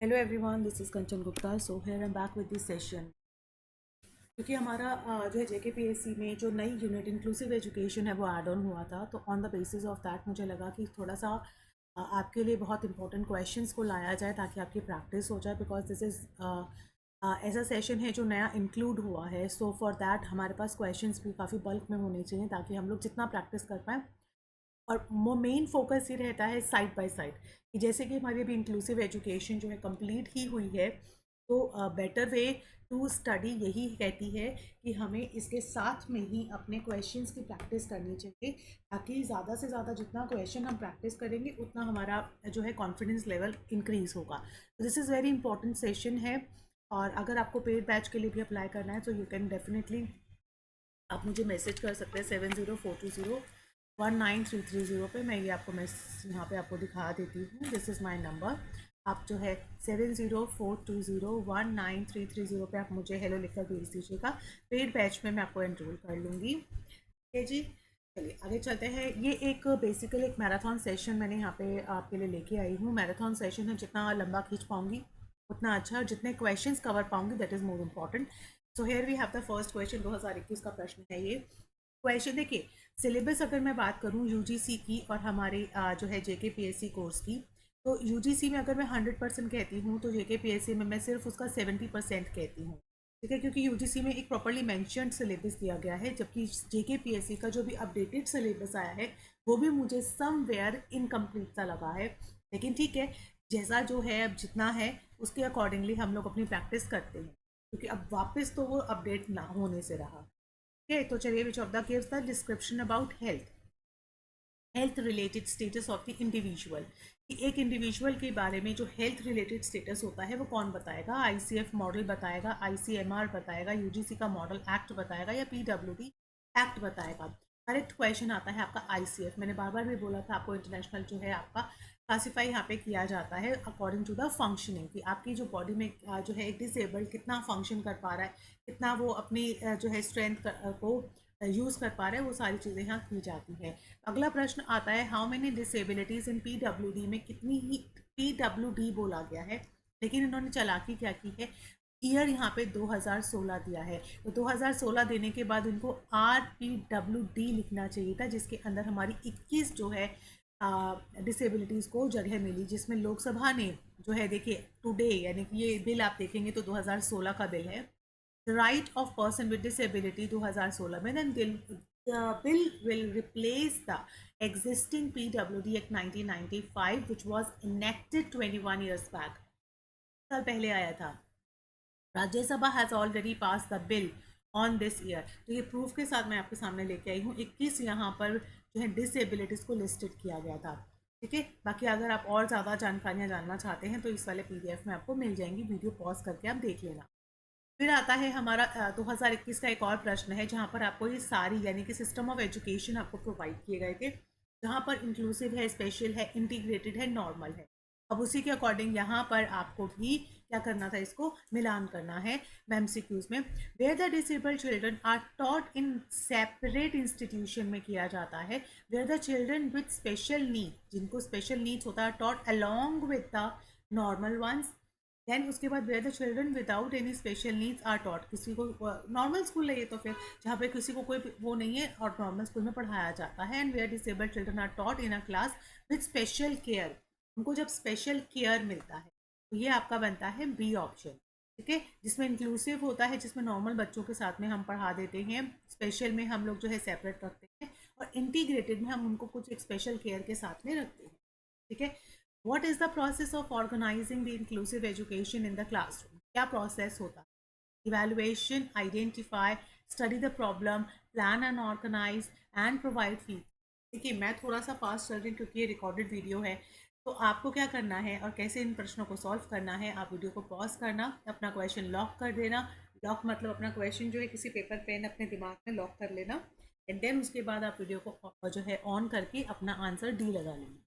Hello everyone, this is Kanchan Gupta. So here I am back with this session. क्योंकि हमारा जो है जेकेपीएससी में जो नई यूनिट इंक्लूसिव एजुकेशन है वो ऐड ऑन हुआ था, तो on the basis of that मुझे लगा कि थोड़ा सा आपके लिए बहुत इंपॉर्टेंट क्वेश्चंस को लाया जाए ताकि आपकी प्रैक्टिस हो जाए। बिकॉज दिस इज़ ऐसा सेशन है जो नया इंक्लूड हुआ है। सो फॉर दैट हमारे पास क्वेश्चंस भी काफ़ी बल्क में होने चाहिए ताकि हम लोग जितना प्रैक्टिस कर पाएँ। और वो मेन फोकस ये रहता है साइड बाय साइड कि जैसे कि हमारी अभी इंक्लूसिव एजुकेशन जो है कंप्लीट ही हुई है, तो बेटर वे टू स्टडी यही कहती है कि हमें इसके साथ में ही अपने क्वेश्चंस की प्रैक्टिस करनी चाहिए, ताकि ज़्यादा से ज़्यादा जितना क्वेश्चन हम प्रैक्टिस करेंगे उतना हमारा जो है कॉन्फिडेंस लेवल इंक्रीज़ होगा। This is very important session है। और अगर आपको पेड बैच के लिए भी अप्लाई करना है तो यू कैन डेफिनेटली आप मुझे मैसेज कर सकते हैं 7042019330 पे। मैं ये आपको यहाँ पे आपको दिखा देती हूँ। This is my number. आप जो है 7042019330 पे आप मुझे हेलो लिखकर भेज दीजिएगा। पेड बैच में मैं आपको एनरोल कर लूँगी। ठीक है जी। चलिए आगे चलते हैं। ये एक बेसिकली एक मैराथन सेशन मैंने यहाँ पे आपके लिए लेके आई हूँ। मैराथन सेशन है, जितना लंबा खींच पाऊँगी उतना अच्छा, और जितने क्वेश्चंस कवर पाऊंगी that is more important. So here we have the first question. 2021 का प्रश्न है ये क्वेश्चन। देखिए, सिलेबस अगर मैं बात करूँ यूजीसी की और हमारे जो है जेकेपीएससी कोर्स की, तो यूजीसी में अगर मैं 100% कहती हूँ तो जेकेपीएससी में मैं सिर्फ उसका 70% कहती हूँ। ठीक है, क्योंकि यूजीसी में एक प्रॉपर्ली मेंशन्ड सिलेबस दिया गया है, जबकि जेकेपीएससी का जो भी अपडेटेड सिलेबस आया है वो भी मुझे समवेयर इनकम्प्लीट सा लगा है। लेकिन ठीक है, जैसा जो है अब जितना है उसके अकॉर्डिंगली हम लोग अपनी प्रैक्टिस करते हैं, क्योंकि अब वापस तो वो अपडेट ना होने से रहा। ठीक है, तो चलिए, विच of the gives the description about health related status of the individual. कि एक इंडिविजुअल के बारे में जो हेल्थ रिलेटेड स्टेटस होता है वो कौन बताएगा? आईसीएफ मॉडल बताएगा, आईसीएमआर बताएगा, यूजीसी का मॉडल एक्ट बताएगा, या पीडब्ल्यूडी एक्ट बताएगा? करेक्ट क्वेश्चन आता है आपका आईसीएफ। मैंने बार बार भी बोला था आपको, इंटरनेशनल जो है आपका क्लासीफाई यहाँ पे किया जाता है अकॉर्डिंग टू द फंक्शनिंग, कि आपकी जो बॉडी में जो है एक डिसेबल्ड कितना फंक्शन कर पा रहा है, कितना वो अपनी जो है स्ट्रेंथ को यूज़ कर पा रहा है, वो सारी चीज़ें यहाँ की जाती है। अगला प्रश्न आता है, how many disabilities in PWD में कितनी ही पीडब्ल्यूडी बोला गया है, लेकिन इन्होंने चालाकी क्या की है, ईयर यहाँ पे 2016 दिया है। तो 2016 देने के बाद इनको RPWD लिखना चाहिए था, जिसके अंदर हमारी 21 जो है डिसेबिलिटीज़ को जगह मिली, जिसमें लोकसभा ने जो है, देखिए टुडे यानी कि ये बिल आप देखेंगे तो 2016 का बिल है, right of person with disability 2016 में। Then bill will replace the existing PWD Act 1995 which was enacted 21 years back। साल पहले आया था। Rajya Sabha has already pass the bill on this year. तो ये प्रूफ के साथ मैं आपके सामने लेके आई हूँ। 21 यहाँ पर जो है डिसेबिलिटीज़ को लिस्टेड किया गया था। ठीक है, बाकी अगर आप और ज़्यादा जानकारियाँ जानना चाहते हैं तो इस वाले पीडीएफ में आपको मिल जाएंगी, वीडियो पॉज करके आप देख लेना। फिर आता है हमारा 2021 का एक और प्रश्न है, जहाँ पर आपको ये सारी यानी कि सिस्टम ऑफ एजुकेशन आपको प्रोवाइड किए गए थे, जहाँ पर इंक्लूसिव है, स्पेशल है, इंटीग्रेटेड है, नॉर्मल है। अब उसी के अकॉर्डिंग यहाँ पर आपको भी क्या करना था, इसको मिलान करना है एमसीक्यूज में। Where the disabled children are taught in separate institution में किया जाता है। Where the children with special need, जिनको स्पेशल नीड्स होता है, taught along with the normal ones. Then उसके बाद where the children without any special needs are taught, किसी को नॉर्मल स्कूल है ये तो फिर, जहाँ पे किसी को कोई वो नहीं है और नॉर्मल स्कूल में पढ़ाया जाता है। And where disabled children are taught in a class with special care, उनको जब स्पेशल केयर मिलता है, तो ये आपका बनता है बी ऑप्शन। ठीक है, जिसमें इंक्लूसिव होता है, जिसमें नॉर्मल बच्चों के साथ में हम पढ़ा देते हैं, स्पेशल में हम लोग जो है सेपरेट रखते हैं, और इंटीग्रेटेड में हम उनको कुछ एक स्पेशल केयर के साथ में रखते हैं। ठीक है, what is the process of organizing the inclusive education in the classroom? क्या प्रोसेस होता है? Evaluation, identify, study the problem, plan and organise and provide feed. देखिए, मैं थोड़ा सा फास्ट चल रही हूँ क्योंकि ये रिकॉर्डेड वीडियो है। तो आपको क्या करना है और कैसे इन प्रश्नों को सॉल्व करना है, आप वीडियो को पॉज करना, अपना क्वेश्चन लॉक कर देना। लॉक मतलब अपना क्वेश्चन जो है किसी पेपर पेन अपने दिमाग में लॉक कर लेना, एंड देन उसके बाद आप वीडियो को जो है ऑन करके अपना आंसर डी लगा लेना।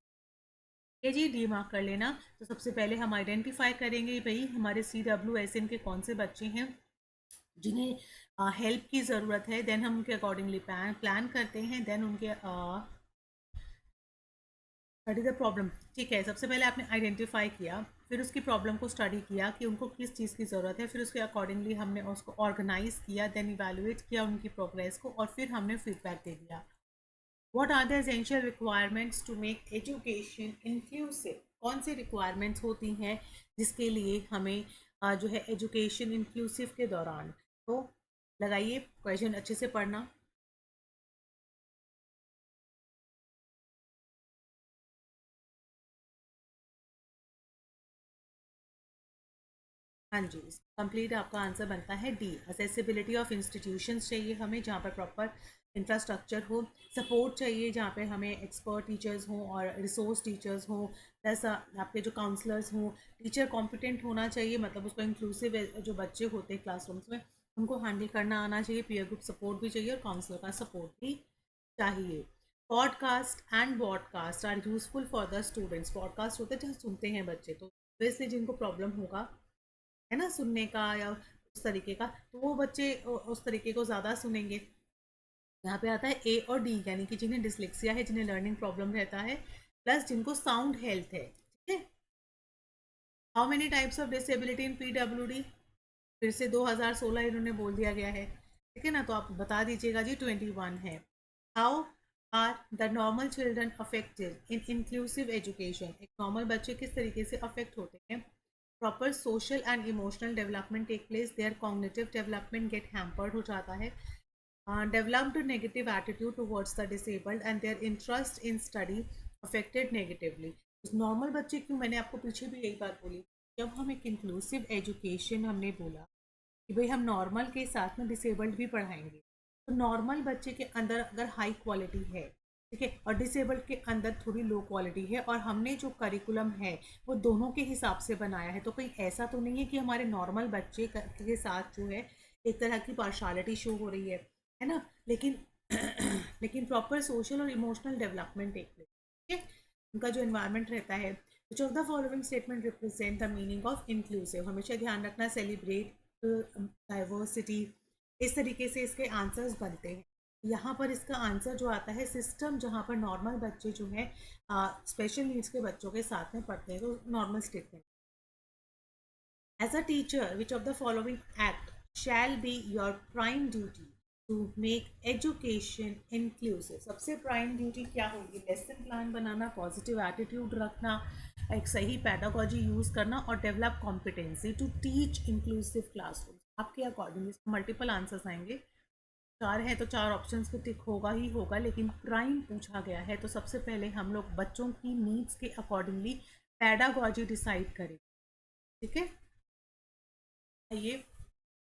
ये जी डी मार्क कर लेना। तो सबसे पहले हम आइडेंटिफाई करेंगे भाई हमारे CWSN के कौन से बच्चे हैं जिन्हें हेल्प की ज़रूरत है। देन हम उनके अकॉर्डिंगली प्लान करते हैं। देन उनके स्टडी द प्रॉब्लम, ठीक है। सबसे पहले आपने आइडेंटिफाई किया, फिर उसकी प्रॉब्लम को स्टडी किया कि उनको किस चीज़ की ज़रूरत है, फिर उसके अकॉर्डिंगली हमने उसको ऑर्गेनाइज किया, देन इवेलुएट किया उनकी प्रोग्रेस को, और फिर हमने फीडबैक दे दिया। What are the essential requirements to make education inclusive? कौन सी रिक्वायरमेंट्स होती हैं जिसके लिए हमें जो है एजुकेशन इंक्लूसिव के दौरान, तो लगाइए क्वेश्चन अच्छे से पढ़ना। हाँ जी, कंप्लीट आपका आंसर बनता है डी। असेसिबिलिटी ऑफ इंस्टीट्यूशंस चाहिए हमें जहाँ पर प्रॉपर इंफ्रास्ट्रक्चर हो, सपोर्ट चाहिए जहाँ पे हमें एक्सपर्ट टीचर्स हों और रिसोर्स टीचर्स हों, प्लस आपके जो काउंसलर्स हों, टीचर कॉम्पिटेंट होना चाहिए, मतलब उसको इंक्लूसिव जो बच्चे होते हैं क्लासरूम्स में उनको हैंडल करना आना चाहिए, पीयर ग्रुप सपोर्ट भी चाहिए और काउंसलर का सपोर्ट भी चाहिए। Podcast and vodcast are useful for the students. Podcast होते हैं जहाँ सुनते हैं बच्चे, तो वैसे जिनको प्रॉब्लम होगा है ना सुनने का या उस तरीके का, तो वो बच्चे उस तरीके को ज़्यादा सुनेंगे। यहाँ पे आता है ए और डी, यानी कि जिन्हें डिसलेक्सिया है, जिन्हें लर्निंग प्रॉब्लम रहता है, प्लस जिनको साउंड हेल्थ है, ठीक है। How many types of disability in PWD? फिर से 2016 इन्होंने बोल दिया गया है, ठीक है ना, तो आप बता दीजिएगा जी। 21 है। How are the normal children affected in inclusive education? एक नॉर्मल बच्चे किस तरीके से अफेक्ट होते हैं? Proper social and emotional development take place, there cognitive development get hampered हो जाता है, developed negative attitude towards the disabled and their interest in study affected negatively। Normal बच्चे क्यों, मैंने आपको पीछे भी यही बात बोली, जब हम एक इंक्लूसिव एजुकेशन हमने बोला कि भाई हम नॉर्मल के साथ में डिसेबल्ड भी पढ़ाएंगे, तो नॉर्मल बच्चे के अंदर अगर हाई क्वालिटी है, ठीक है, और डिसेबल्ड के अंदर थोड़ी लो क्वालिटी है, और हमने जो करिकुलम है वो दोनों के हिसाब से बनाया है, तो कहीं ऐसा तो नहीं है कि हमारे नॉर्मल बच्चे के साथ जो है एक तरह की पार्शालिटी शो हो रही है ना। लेकिन लेकिन प्रॉपर सोशल और इमोशनल डेवलपमेंट टेक प्लेस, ठीक है, उनका जो इन्वायरमेंट रहता है। Which of the following statement represent the meaning of inclusive? हमेशा ध्यान रखना, सेलिब्रेट डाइवर्सिटी, इस तरीके से इसके आंसर्स बनते हैं। यहाँ पर इसका आंसर जो आता है, सिस्टम जहाँ पर नॉर्मल बच्चे जो है स्पेशल नीड्स के बच्चों के साथ में पढ़ते हैं, तो normal statement. As a teacher which of the following act shall be your prime duty to make education inclusive? सबसे प्राइम ड्यूटी क्या होगी? लेसन प्लान बनाना, पॉजिटिव एटीट्यूड रखना, एक सही पैडागोजी यूज़ करना, और develop competency to teach inclusive classroom. आपके अकॉर्डिंग मल्टीपल आंसर्स आएंगे, चार है तो चार ऑप्शंस पे टिक होगा ही होगा, लेकिन प्राइम पूछा गया है तो सबसे पहले हम लोग बच्चों की नीड्स के अकॉर्डिंगली पैडागोजी डिसाइड करें, ठीक है। ये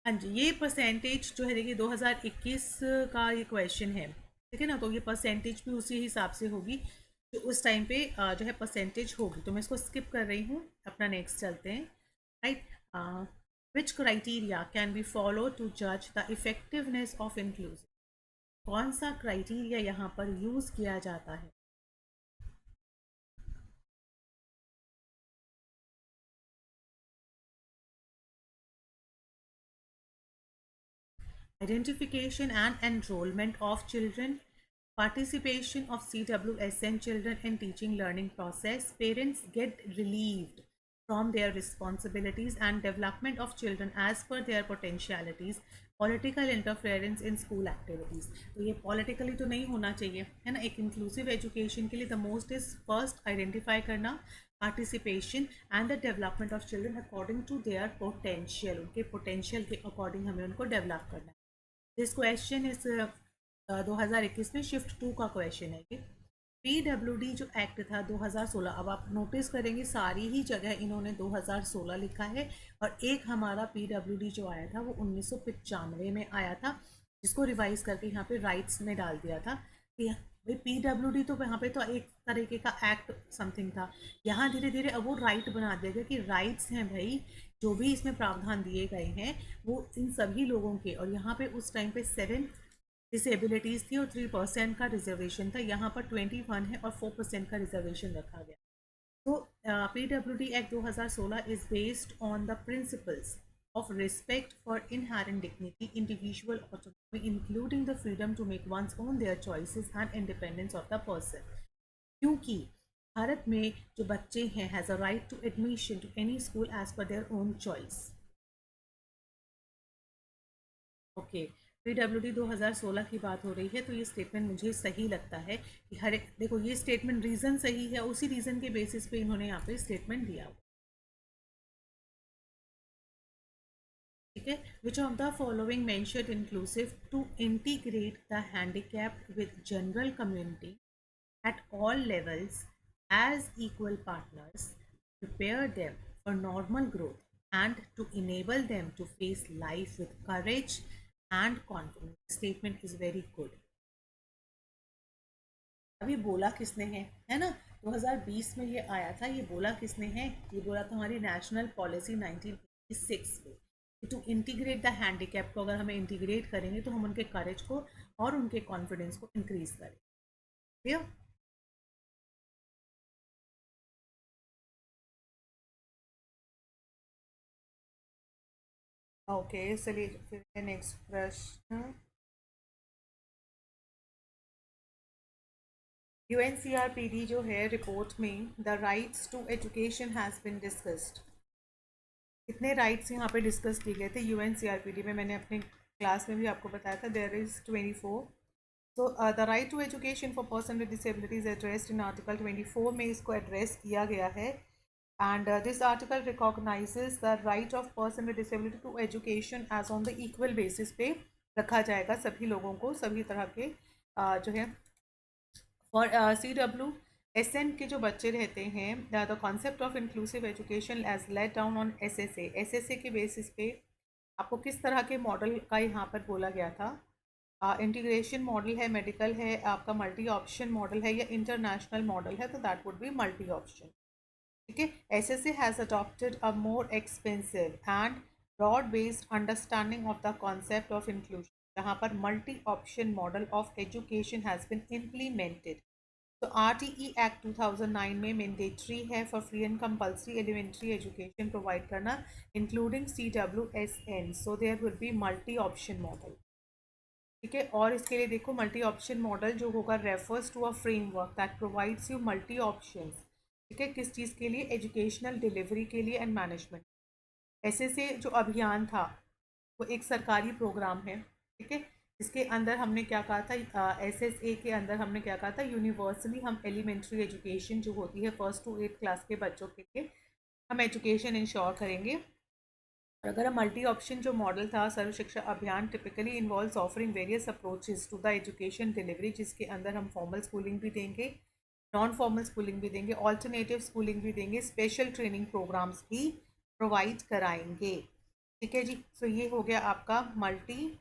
हाँ जी, ये परसेंटेज जो है देखिए 2021 का ये क्वेश्चन है, ठीक है ना, तो ये परसेंटेज भी उसी हिसाब से होगी जो उस टाइम पे जो है परसेंटेज होगी, तो मैं इसको स्किप कर रही हूँ, अपना नेक्स्ट चलते हैं। Right, which criteria can be follow to जज द इफेक्टिवनेस ऑफ इंक्लूसिव? कौन सा क्राइटेरिया यहाँ पर यूज़ किया जाता है? Identification and enrollment of children, participation of CWSN children in teaching learning process, parents get relieved from their responsibilities and development of children as per their potentialities, political interference in school activities. तो ये politically तो नहीं होना चाहिए, है ना। एक inclusive education के लिए the most is first identify करना participation and the development of children according to their potential, उनके पोटेंशियल के अकॉर्डिंग हमें उनको डेवलप करना है। दिस क्वेश्चन इस 2021 में शिफ्ट 2 का क्वेश्चन है ये। पीडब्ल्यूडी जो एक्ट था 2016, अब आप नोटिस करेंगे सारी ही जगह इन्होंने 2016 लिखा है, और एक हमारा पीडब्ल्यूडी जो आया था वो 1995 में आया था, जिसको रिवाइज करके यहाँ पे राइट्स में डाल दिया था कि भाई पीडब्ल्यूडी तो यहाँ पे तो एक तरीके का एक्ट समथिंग था, यहाँ धीरे धीरे अब वो राइट बना दिया गया कि राइट्स हैं भाई, जो भी इसमें प्रावधान दिए गए हैं वो इन सभी लोगों के। और यहाँ पे उस टाइम पे 7 डिसेबिलिटीज़ थी और 3% का रिजर्वेशन था, यहाँ पर 21 है और 4% का रिजर्वेशन रखा गया। तो PWD act 2016 is based on the principles of respect for inherent dignity, individual autonomy, including the freedom to make one's own their choices and independence of the person। क्योंकि भारत में जो बच्चे हैं has a right to admission to any school as per their own choice. Okay, PWD 2016 की बात हो रही है, तो ये स्टेटमेंट मुझे सही लगता है कि हर एक, देखो ये स्टेटमेंट रीज़न सही है, उसी रीज़न के बेसिस पे इन्होंने यहाँ पे स्टेटमेंट दिया हुआ। ठीक है, which of the following measures inclusive to integrate the handicapped with general community at all levels as equal partners, prepare them for normal growth, and to enable them to face life with courage and confidence. Statement is very good. अभी बोला किसने है ना? 2020 में ये आया था, ये बोला किसने है? ये बोला था हमारी नेशनल पॉलिसी 1986 में, टू इंटीग्रेट द हैंडीकैप को अगर हमें इंटीग्रेट करेंगे तो हम उनके करेज को और उनके कॉन्फिडेंस को इंक्रीज करेंगे। क्लियर? ओके, चलिए फिर नेक्स्ट प्रश्न। UNCRPD जो है रिपोर्ट में the rights to education has been discussed, कितने राइट्स यहाँ पे डिस्कस किए गए थे UNCRPD में? मैंने अपने क्लास में भी आपको बताया था, there is 24। So the right to education for person with disabilities addressed in article 24 में इसको एड्रेस किया गया है। And this article recognises the right of person with disability to education as on the equal basis पे रखा जाएगा सभी लोगों को, सभी तरह के जो है फॉर CWSN के जो बच्चे रहते हैं, the concept of inclusive education as laid down on SSA के बेसिस पे आपको किस तरह के मॉडल का यहाँ पर बोला गया था? इंटीग्रेशन मॉडल है, मेडिकल है, आपका मल्टी ऑप्शन मॉडल है, या इंटरनेशनल मॉडल है, तो that would be multi option. ठीक है, SSA has adopted a more expensive and broad based understanding of the concept of inclusion, जहाँ पर multi option model of education has been implemented. तो RTE act 2009 में mandatory है for free and compulsory elementary education provide करना, including CWSN, so there will be multi option model. ठीक है, और इसके लिए देखो मल्टी ऑप्शन मॉडल जो होगा refers to a framework that provides you multi options. ठीक है, किस चीज़ के लिए? एजुकेशनल डिलीवरी के लिए एंड मैनेजमेंट। SSA जो अभियान था वो एक सरकारी प्रोग्राम है। ठीक है, इसके अंदर हमने क्या कहा था? SSA के अंदर हमने क्या कहा था? यूनिवर्सली हम एलिमेंट्री एजुकेशन जो होती है 1st to 8th क्लास के बच्चों के लिए हम एजुकेशन इंश्योर करेंगे। और अगर मल्टी ऑप्शन जो मॉडल था Sarva Shiksha Abhiyan typically involves offering various approaches to the education delivery, जिसके अंदर हम फॉर्मल स्कूलिंग भी देंगे, नॉन फॉर्मल स्कूलिंग भी देंगे, ऑल्टरनेटिव स्कूलिंग भी देंगे, स्पेशल ट्रेनिंग प्रोग्राम्स भी प्रोवाइड कराएंगे। ठीक है जी, सो ये हो गया आपका मल्टी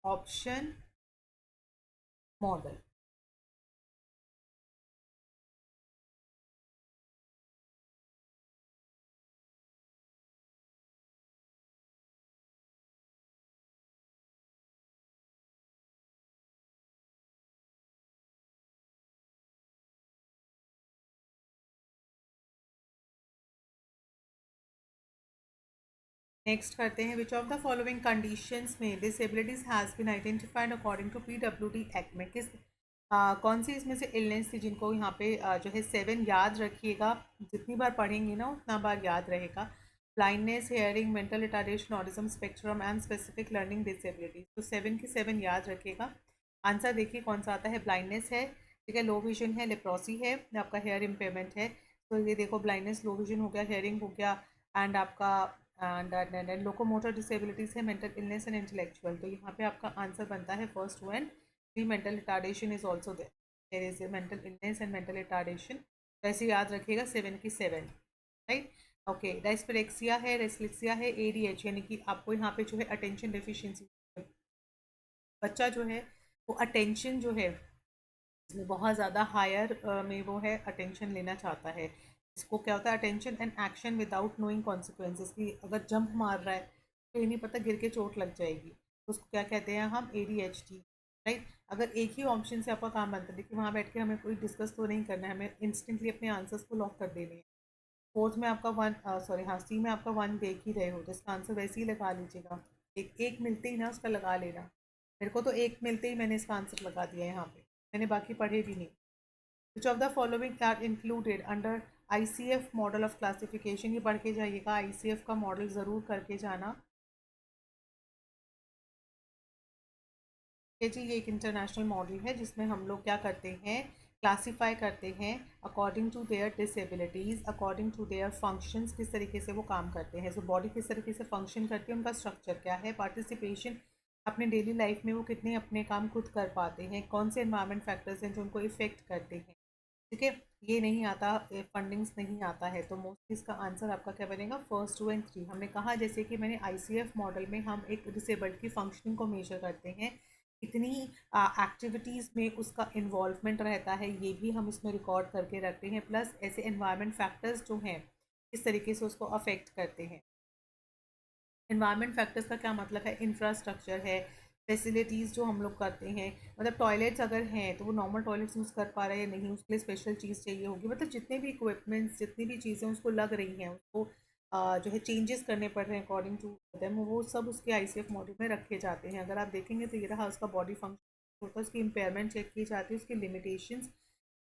ऑप्शन मॉडल। नेक्स्ट करते हैं, which of the following conditions में disabilities has been identified according to PWD act में, किस कौन सी इसमें से इलनेस थी जिनको यहाँ पे जो है 7 याद रखिएगा, जितनी बार पढ़ेंगे ना उतना बार याद रहेगा। Blindness, hearing, mental retardation, autism spectrum and specific learning disabilities, तो 7 की 7 याद रखिएगा। आंसर देखिए कौन सा आता है। ब्लाइंडनेस है, ठीक है, लो विजन है, लेप्रोसी है, आपका हेयर इम्पेयरमेंट है। तो ये देखो ब्लाइंडनेस, लो विजन हो गया, हेयरिंग हो गया, एंड आपका एंड लोकोमोटर डिसेबिलिटीज़ है, मेंटल इलनेस एंड इंटेलेक्चुअल। तो यहाँ पे आपका आंसर बनता है first one, the mental retardation is also there is a mental illness and mental retardation. तो ऐसे याद रखिएगा 7 की 7, राइट। ओके, डायस्पेरेक्सिया है, रेस्लिक्सिया है, ADH, यानी कि आपको यहाँ पे जो है अटेंशन डिफिशियंसी, बच्चा जो है वो अटेंशन जो है इसमें बहुत ज़्यादा हायर में वो है अटेंशन लेना चाहता है। इसको क्या होता है? Attention and action without knowing consequences, की अगर जंप मार रहा है तो ये नहीं पता गिर के चोट लग जाएगी, तो उसको क्या कहते हैं हम? ADHD, right. अगर एक ही ऑप्शन से आपका काम बनता है, देखिए वहाँ बैठ के हमें कोई डिस्कस तो नहीं करना है, हमें इंस्टेंटली अपने आंसर्स को लॉक कर देने हैं। फोर्थ में आपका वन, सॉरी हाँ, सी में आपका वन देख ही रहे हो तो इसका आंसर वैसे ही लगा लीजिएगा। एक एक मिलते ही ना उसका लगा लेना। मेरे को तो एक मिलते ही मैंने इसका आंसर लगा दिया है यहाँ पे, मैंने बाकी पढ़े भी नहीं। Which of the following are included under ICF model of classification, ये पढ़ के जाइएगा, ICF का मॉडल ज़रूर करके जाना। ये जी, ये एक इंटरनेशनल मॉडल है जिसमें हम लोग क्या करते हैं, क्लासीफाई करते हैं according to their disabilities, according to their functions, किस तरीके से वो काम करते हैं। सो बॉडी किस तरीके से फंक्शन करती है, उनका स्ट्रक्चर क्या है, पार्टिसिपेशन अपने डेली लाइफ में वो कितने अपने काम खुद कर पाते हैं, कौन से एनवायरमेंट फैक्टर्स हैं जो उनको इफ़ेक्ट करते हैं। ठीक है, ये नहीं आता, फंडिंग्स नहीं आता है, तो मोस्टली इसका आंसर आपका क्या बनेगा, फर्स्ट 2 और 3। हमने कहा जैसे कि मैंने ICF मॉडल में हम एक डिसेबल्ड की फंक्शनिंग को मेजर करते हैं, कितनी एक्टिविटीज़ में उसका इन्वॉल्वमेंट रहता है, ये भी हम इसमें रिकॉर्ड करके रखते हैं, प्लस ऐसे एनवायरनमेंट फैक्टर्स जो हैं किस तरीके से उसको अफेक्ट करते हैं। एनवायरनमेंट फैक्टर्स का क्या मतलब है, इंफ्रास्ट्रक्चर है, फैसिलिटीज़ जो हम लोग करते हैं, मतलब टॉयलेट्स अगर हैं तो वो नॉर्मल टॉयलेट्स यूज़ कर पा रहे हैं या नहीं, उसके लिए स्पेशल चीज़ चाहिए होगी, मतलब जितने भी इक्विपमेंट्स, जितनी भी चीज़ें उसको लग रही हैं, उसको जो है चेंजेस करने पड़ रहे हैं अकॉर्डिंग टू देम, वो सब उसके ICF मॉडल में रखे जाते हैं। अगर आप देखेंगे तो ये रहा उसका बॉडी फंक्शन होता है, उसकी इम्पेयरमेंट चेक की जाती है, उसकी लिमिटेशंस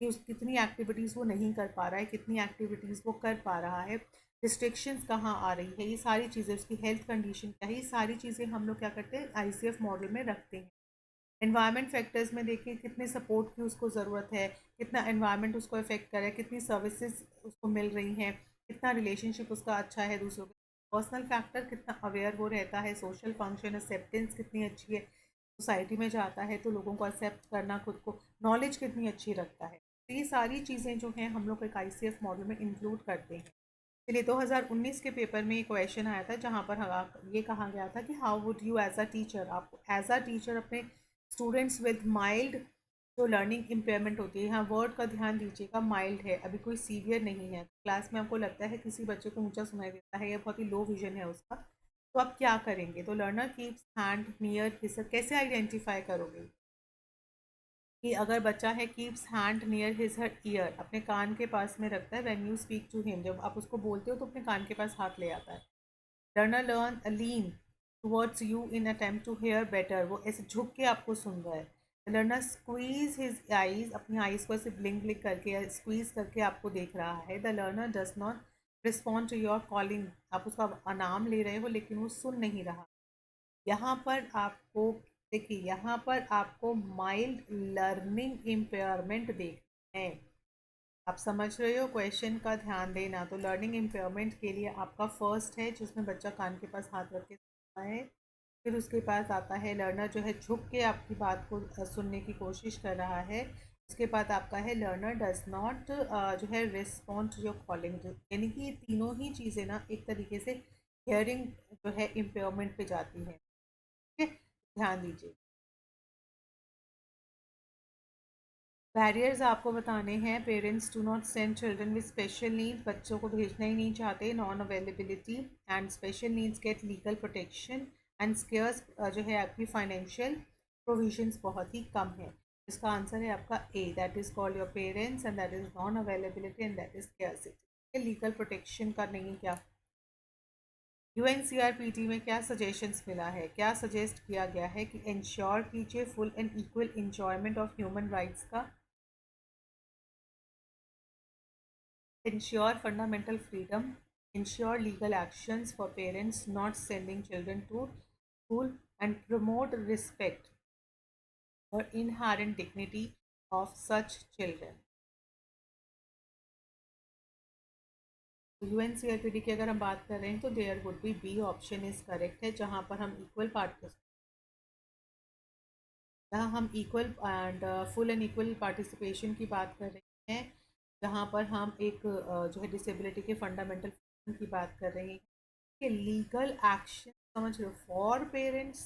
कि उस कितनी एक्टिविटीज़ वो नहीं कर पा रहा है, कितनी एक्टिविटीज़ वो कर पा रहा है, रिस्ट्रिक्शंस कहाँ आ रही है, ये सारी चीज़ें, उसकी हेल्थ कंडीशन क्या है, ये सारी चीज़ें हम लोग क्या करते हैं ICF मॉडल में रखते हैं। एनवायरनमेंट फैक्टर्स में देखिए कितने सपोर्ट की उसको ज़रूरत है, कितना एनवायरनमेंट उसको इफेक्ट करे, कितनी सर्विसेज उसको मिल रही हैं, कितना रिलेशनशिप उसका अच्छा है दूसरों के, पर्सनल फैक्टर कितना अवेयर वो रहता है, सोशल फंक्शन एक्सेप्टेंस कितनी अच्छी है, सोसाइटी में जाता है तो लोगों को एक्सेप्ट करना, खुद को नॉलेज कितनी अच्छी रखता है। तो ये सारी चीज़ें जो हैं हम लोग एक ICF मॉडल में इंक्लूड करते हैं। चलिए, 2019 के पेपर में एक क्वेश्चन आया था जहाँ पर ये कहा गया था कि how would you as a teacher, आप एज अ टीचर अपने स्टूडेंट्स विद माइल्ड जो लर्निंग इम्पेयरमेंट होती है, यहाँ वर्ड का ध्यान दीजिएगा, माइल्ड है, अभी कोई सीवियर नहीं है, क्लास में आपको लगता है किसी बच्चे को ऊंचा सुनाई देता है या बहुत ही लो विजन है उसका, तो आप क्या करेंगे, तो learner keeps hand near his, कैसे आइडेंटिफाई करोगे कि अगर बच्चा है, keeps hand near his her ear, अपने कान के पास में रखता है, when you speak to him, जब आप उसको बोलते हो तो अपने कान के पास हाथ ले आता है। Learner learn lean towards you in attempt to hear better, वो ऐसे झुक के आपको सुन रहा है। लर्नर स्क्वीज हिज आईज, अपनी आईज को ऐसे ब्लिंक ब्लिंक करके या स्क्वीज करके आपको देख रहा है। The learner does not respond to your calling, आप उसका नाम ले रहे हो लेकिन वो सुन नहीं रहा। यहाँ पर आपको देखिए, यहाँ पर आपको माइल्ड लर्निंग इम्पेयरमेंट देखना है। आप समझ रहे हो, क्वेश्चन का ध्यान देना, तो लर्निंग इम्पेयरमेंट के लिए आपका फर्स्ट है जिसमें बच्चा कान के पास हाथ रख के सुनता है, फिर उसके पास आता है लर्नर जो है झुक के आपकी बात को सुनने की कोशिश कर रहा है, उसके बाद आपका है लर्नर डज नॉट जो है रिस्पॉन्ड टू योर कॉलिंग, यानी कि ये तीनों ही चीज़ें ना एक तरीके से हियरिंग जो है इम्पेयरमेंट पे जाती हैं। ठीक है, ध्यान दीजिए। बैरियर्स आपको बताने हैं, parents do not send children with special needs, बच्चों को भेजना ही नहीं चाहते, non availability and special needs get legal protection and scares जो है आपकी फाइनेंशियल प्रोविजंस बहुत ही कम है। इसका आंसर है आपका A, that is call your parents and that is non availability and that is scarcity. Legal protection का नहीं, क्या UNCRPT में क्या सजेशंस मिला है, क्या सजेस्ट किया गया है कि इंश्योर कीजिए full and equal enjoyment of human rights का, ensure fundamental freedom, ensure legal actions for parents not sending children to school, and promote respect for inherent dignity of such children। तो UNCRPD की अगर हम बात कर रहे हैं तो there would be be option is correct है, जहाँ पर हम इक्वल पार्ट, जहाँ हम equal and full and equal participation की बात कर रहे हैं, जहाँ पर हम एक जो है डिसेबिलिटी के फंडामेंटल की बात कर रहे हैं कि लीगल एक्शन, समझ लो, फॉर पेरेंट्स,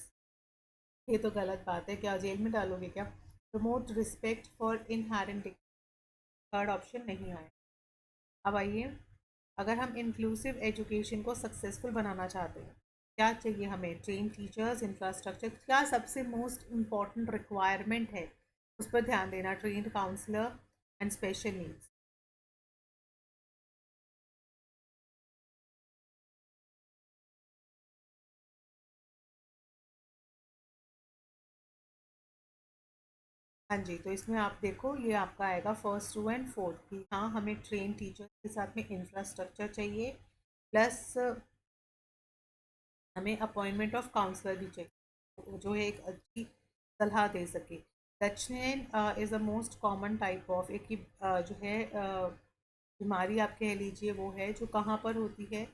ये तो गलत बात है, क्या जेल में डालोगे क्या। Promote respect for inherent, third option नहीं आया। अब आइए, अगर हम इंक्लूसिव एजुकेशन को सक्सेसफुल बनाना चाहते हैं, क्या चाहिए हमें, ट्रेन टीचर्स, इंफ्रास्ट्रक्चर, क्या सबसे मोस्ट इम्पॉर्टेंट रिक्वायरमेंट है, उस पर ध्यान देना, train counsellor and special needs. हाँ जी, तो इसमें आप देखो ये आपका आएगा फर्स्ट टू एंड फोर्थ की। हाँ, हमें ट्रेन टीचर के साथ में इंफ्रास्ट्रक्चर चाहिए, प्लस हमें अपॉइंटमेंट ऑफ काउंसलर भी चाहिए जो है एक अच्छी सलाह दे सके। दक्षिण is a most common type of एक ही जो है बीमारी आप कह लीजिए, वो है जो कहाँ पर होती है।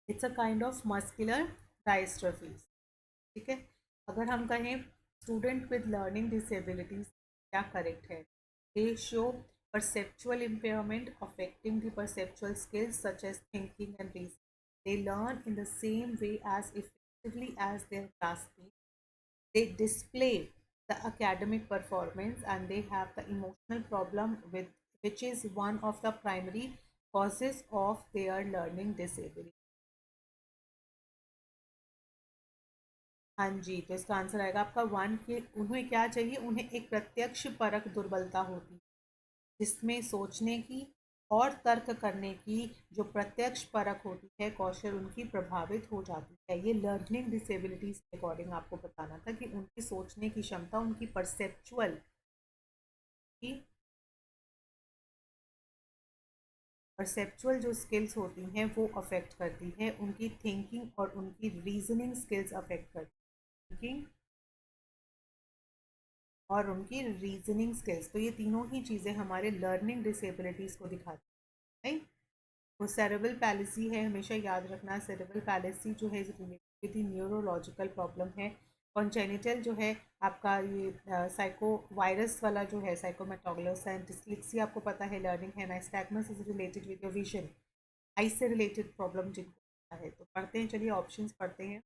It's a kind of muscular dystrophy. ठीक है, अगर हम कहें स्टूडेंट विद लर्निंग डिसेबिलिटीज क्या करेक्ट है, they show perceptual impairment affecting the perceptual skills such as thinking and reasoning. They learn in the same way as effectively as their classmates. They display the academic performance and they have the emotional problem with which is one of the primary causes of their learning disability. हाँ जी, तो इसका answer आएगा आपका one के उन्हें क्या चाहिए, उन्हें एक प्रत्यक्ष परक दुर्बलता होती है जिसमें सोचने की और तर्क करने की जो प्रत्यक्ष परक होती है कौशल उनकी प्रभावित हो जाती है। ये लर्निंग डिसेबिलिटीज के अकॉर्डिंग आपको बताना था कि उनकी सोचने की क्षमता, उनकी परसेप्चुअल की परसेप्चुअल जो स्किल्स होती हैं वो अफेक्ट करती है, उनकी थिंकिंग और उनकी रीजनिंग स्किल्स अफेक्ट करती है, थिंकिंग और उनकी रीजनिंग स्किल्स। तो ये तीनों ही चीज़ें हमारे लर्निंग डिसेबिलिटीज़ को दिखाती हैं। वो सेरेब्रल पैलिसी है, हमेशा याद रखना। सेरेब्रल पैलिसी जो है रिलेटेड न्यूरोलॉजिकल प्रॉब्लम है। कॉन्जेनिटल जो है आपका ये साइको वायरस वाला जो है साइकोमेटोगलस एंड डिस्लेक्सिया आपको पता है लर्निंग है। Nystagmus is related with your vision, eye से रिलेटेड प्रॉब्लम जिनको पता है। तो पढ़ते हैं, चलिए ऑप्शंस पढ़ते हैं।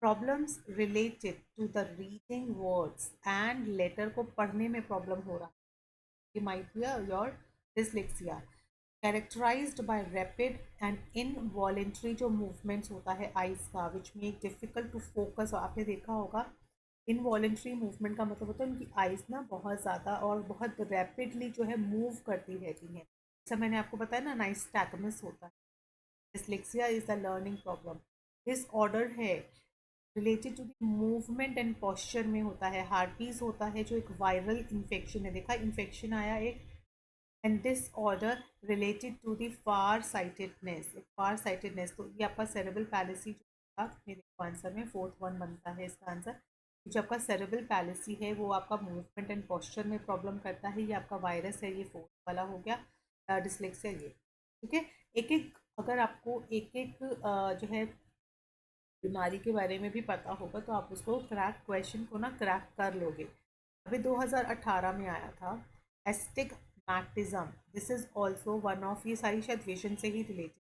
Problems related to the reading words and letter को पढ़ने में प्रॉब्लम हो रहा है, ये might be your dyslexia. Characterised by rapid and involuntary जो मूवमेंट्स होता है आइज का which make difficult to focus. आपने देखा होगा इनवॉलेंट्री मूवमेंट का मतलब होता है उनकी आइज ना बहुत ज़्यादा और बहुत रैपिडली जो है मूव करती रहती हैं। जैसा मैंने आपको बताया ना नाइस्टैगमस होता है। Dyslexia is the learning problem. Disorder है related to the movement and posture में होता है। हार्टीज होता है जो एक वायरल इन्फेक्शन है, देखा इन्फेक्शन आया एक। And this order related to the far sightedness, far sightedness. तो ये आपका सेरेब्रल पैलिसी जो था मेरे आंसर में फोर्थ वन बनता है इसका आंसर। जो आपका सेरेब्रल पैलिसी है वो आपका मूवमेंट एंड पॉस्चर में प्रॉब्लम करता है, ये आपका वायरस है, ये फोर्थ वाला हो गया डिसलेक्सिया ये। ठीक है, एक एक अगर आपको एक एक जो है बीमारी के बारे में भी पता होगा तो आप उसको क्रैक क्वेश्चन को ना क्रैक कर लोगे। अभी 2018 में आया था astigmatism, this is also one of, ये सारी शायद विजन से ही रिलेटेड,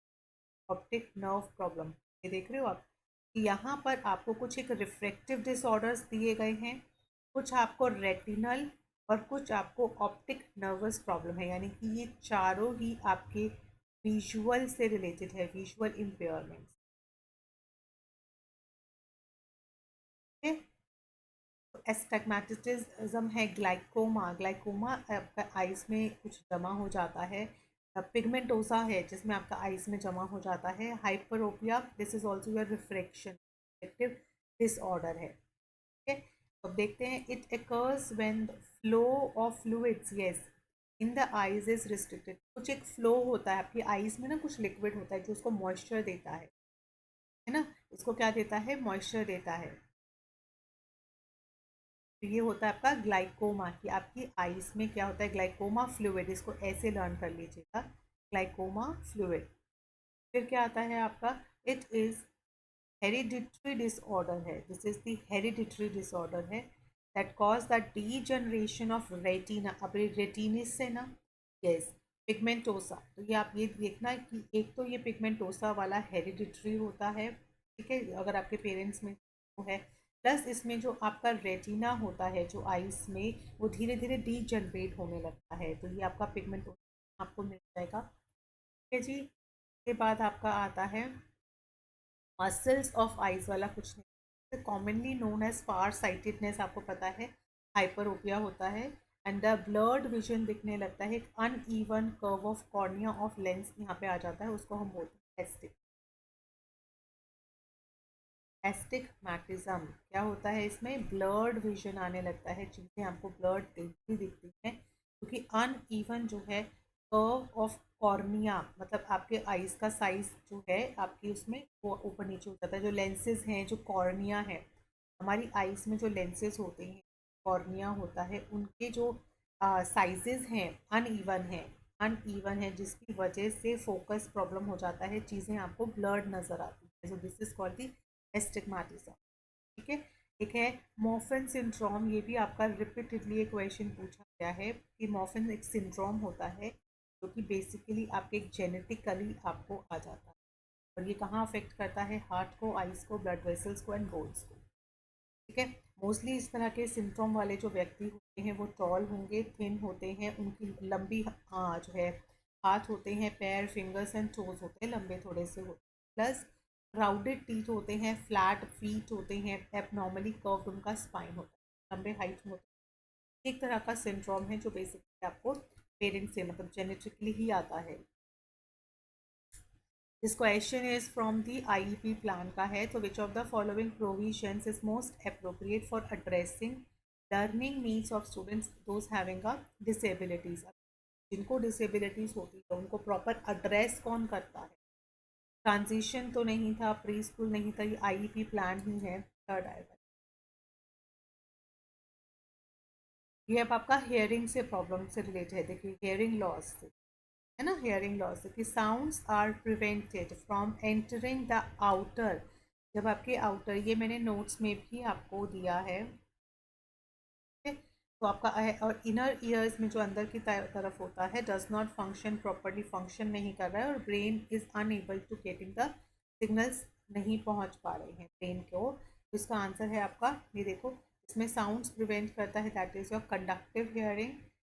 ऑप्टिक नर्व प्रॉब्लम। ये देख रहे हो आप कि यहाँ पर आपको कुछ एक रिफ्रैक्टिव डिसऑर्डर्स दिए गए हैं, कुछ आपको रेटिनल और कुछ आपको ऑप्टिक नर्वस प्रॉब्लम है, यानी कि ये चारों ही आपके विजुअल से रिलेटेड है, विजुअल इम्पेयरमेंट। एस्टग्मेटिज्म है ग्लाइकोमा, ग्लाइकोमा आपका आइज में कुछ जमा हो जाता है। पिगमेंटोसा है जिसमें आपका आइज में जमा हो जाता है। Hyperopia, this is also your refraction reflective disorder है। ठीक है, तो अब देखते हैं it acres when the flow of fluids, yes, in the eyes is restricted. कुछ एक फ्लो होता है आपकी आइज में ना, कुछ लिक्विड होता है जो उसको मॉइस्चर देता है ना, इसको क्या देता है, मॉइस्चर देता है। तो ये होता है आपका ग्लाइकोमा कि आपकी आइस में क्या होता है, ग्लाइकोमा फ्लूइड, इसको ऐसे लर्न कर लीजिएगा, ग्लाइकोमा फ्लूइड। फिर क्या आता है आपका, इट इज हेरिडिटरी डिसऑर्डर है, this is the hereditary disorder है that cause the degeneration of retina. अब रेटिनिस से ना, यस, पिगमेंटोसा। तो ये आप ये देखना कि एक तो ये पिगमेंटोसा वाला हेरिडिटरी होता है, ठीक है, अगर आपके पेरेंट्स में वो है, प्लस इसमें जो आपका रेटिना होता है जो आइस में वो धीरे धीरे डीजनरेट होने लगता है, तो ये आपका पिगमेंटोसा आपको मिल जाएगा। ठीक है जी, के बाद आपका आता है मसल्स ऑफ आइज वाला कुछ नहीं, commonly known as far sightedness आपको पता है, हाइपरोपिया होता है। एंड द ब्लर्ड विजन दिखने लगता है, एक uneven curve of cornea of lens यहाँ पे आ जाता है, उसको हम बोलते हैं एस्टिक। एस्टिग्मेटिज्म क्या होता है, इसमें ब्लर्ड विजन आने लगता है, चीज़ें आपको ब्लर्ड दिखती दिखती हैं क्योंकि अनइवन जो है कर्व ऑफ कॉर्निया, मतलब आपके आईज का साइज जो है आपकी उसमें वो ऊपर नीचे हो जाता है। जो लेंसेज हैं, जो कॉर्निया है, हमारी आईज में जो लेंसेज होते हैं, कॉर्निया होता है, उनके जो साइजेस हैं अनइवन है जिसकी वजह से फोकस प्रॉब्लम हो जाता है, चीज़ें आपको ब्लर्ड नज़र आती है। So this is called the astigmatism. ठीक है। एक है मॉर्फन सिंड्रोम, ये भी आपका रिपीटेडली एक क्वेश्चन पूछा गया है कि मॉर्फन एक सिंड्रोम होता है जो कि बेसिकली आपके जेनेटिकली आपको आ जाता है, और ये कहाँ अफेक्ट करता है, हार्ट को, आइज को, ब्लड वेसल्स को एंड बोन्स को। ठीक है। मोस्टली इस तरह के सिम्टम वाले जो व्यक्ति होते हैं वो टॉल होंगे, थिन होते हैं, उनकी लंबी जो है हाथ होते हैं, पैर, फिंगर्स एंड टोज होते हैं, लंबे थोड़े से होते हैं, प्लस राउंडेड टीथ होते हैं, फ्लैट फीट होते हैं, एबनॉर्मली कर्व्ड उनका स्पाइन होता है, लंबे हाइट में होते हैं। एक तरह का सिंड्रोम है जो बेसिकली आपको पेरेंट्स से मतलब जेनेटिकली ही आता है। This question is from the IEP plan का है, तो विच of the following provisions is most appropriate for addressing learning needs of students those having a disabilities. जिनको डिसेबिलिटीज होती है उनको प्रॉपर एड्रेस कौन करता है? ट्रांजिशन तो नहीं था, प्री स्कूल नहीं था, ये आईईपी प्लान ही है। थर्ड आएगा ये। अब आपका हेयरिंग से प्रॉब्लम से रिलेटेड है, देखिए हेयरिंग लॉस से है ना, हेयरिंग लॉस कि sounds are prevented from entering the outer. जब आपके आउटर, ये मैंने नोट्स में भी आपको दिया है, ठीक है? तो आपका और इनर ईयर्स में जो अंदर की तरफ होता है does not function properly, function नहीं कर रहा है, और brain is unable to getting the signals, नहीं पहुंच पा रहे हैं ब्रेन को। तो इसका आंसर है आपका, ये देखो, इसमें साउंड्स प्रिवेंट करता है, that is your conductive hearing.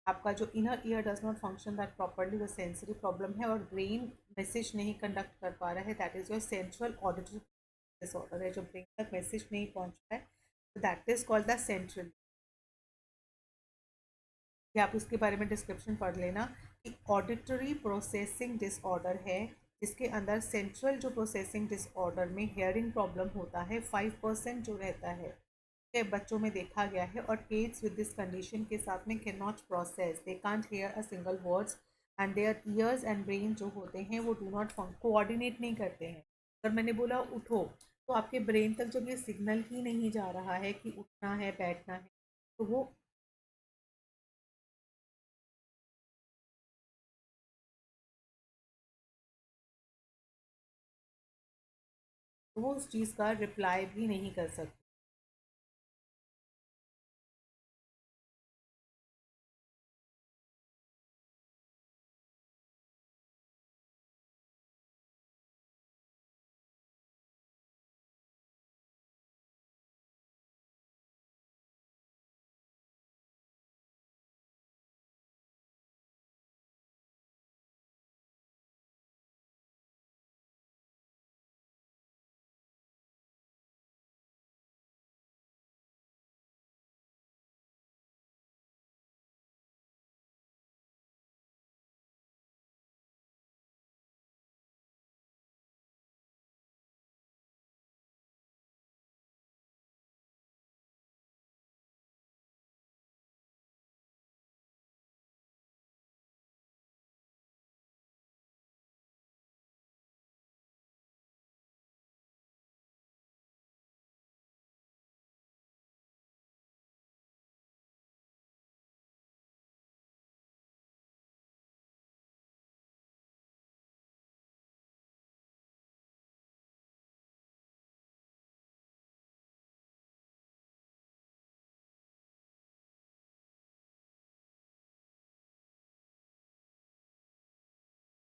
आपका जो inner ear does not function that properly, वो सेंसरी प्रॉब्लम है, और ब्रेन मैसेज नहीं कंडक्ट कर पा रहा है, that is your central auditory disorder है, जो ब्रेन तक मैसेज नहीं पहुंच रहा है, तो that is called the central. या आप इसके बारे में डिस्क्रिप्शन पढ़ लेना कि ऑडिटरी प्रोसेसिंग डिसऑर्डर है, जिसके अंदर सेंट्रल जो प्रोसेसिंग डिसऑर्डर में हेयरिंग प्रॉब्लम होता है 5% जो रहता है, के बच्चों में देखा गया है। और किड्स विद दिस कंडीशन के साथ में can not process, they can't hear a single words, and their ears and brain जो होते हैं वो डू नॉट कोऑर्डिनेट नहीं करते हैं। अगर मैंने बोला उठो, तो आपके ब्रेन तक जब ये सिग्नल ही नहीं जा रहा है कि उठना है, बैठना है, तो वो उस चीज़ का रिप्लाई भी नहीं कर सकते।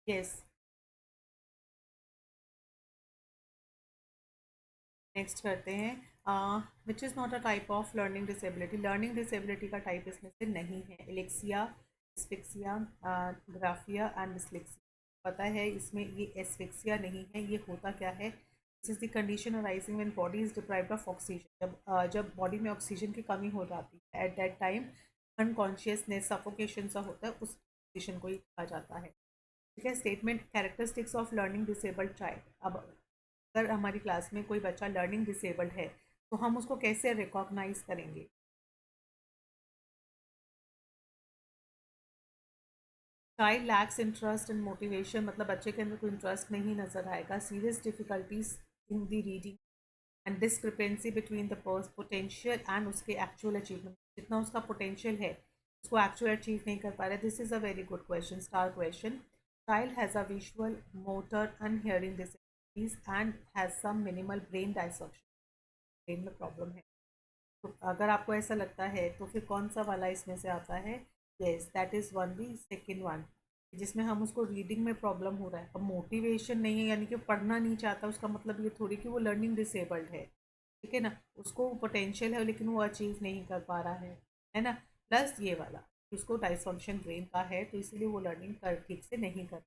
यस। नेक्स्ट करते हैं, which is not a type of learning disability. Learning disability का टाइप इसमें से नहीं है। Alexia, asphyxia, graphia and dyslexia. पता है इसमें ये एस्फिक्सिया नहीं है। ये होता क्या है, this is the condition arising when body is deprived of oxygen. जब बॉडी में ऑक्सीजन की कमी हो जाती है, at that time unconsciousness, suffocation सा होता है, उस कंडीशन को ही कहा जाता है। ठीक है। Statement characteristics of learning disabled child. अब अगर हमारी क्लास में कोई बच्चा लर्निंग डिसेबल्ड है तो हम उसको कैसे रिकॉग्नाइज करेंगे? Child lakhs interest and motivation, मतलब बच्चे के अंदर कोई इंटरेस्ट नहीं नजर आएगा। Serious difficulties in the reading and discrepancy between the potential and उसके एक्चुअल अचीवमेंट, जितना उसका पोटेंशियल है उसको एक्चुअल अचीव नहीं कर पा रहा है। This is a very good question, star question. Child has a visual, motor and hearing disabilities and has some minimal brain dysfunction, brain में प्रॉब्लम है। तो अगर आपको ऐसा लगता है तो फिर कौन सा वाला इसमें से आता है? Yes, that is one, the second one, जिसमें हम उसको रीडिंग में प्रॉब्लम हो रहा है। अब मोटिवेशन नहीं है यानी कि पढ़ना नहीं चाहता, उसका मतलब ये थोड़ी कि वो लर्निंग डिसेबल्ड है, ठीक है ना। उसको पोटेंशियल है लेकिन वो अचीव नहीं कर पा रहा है ना। प्लस ये वाला, उसको डायसफंक्शन ब्रेन का है तो इसीलिए वो लर्निंग कर ठीक से नहीं कर।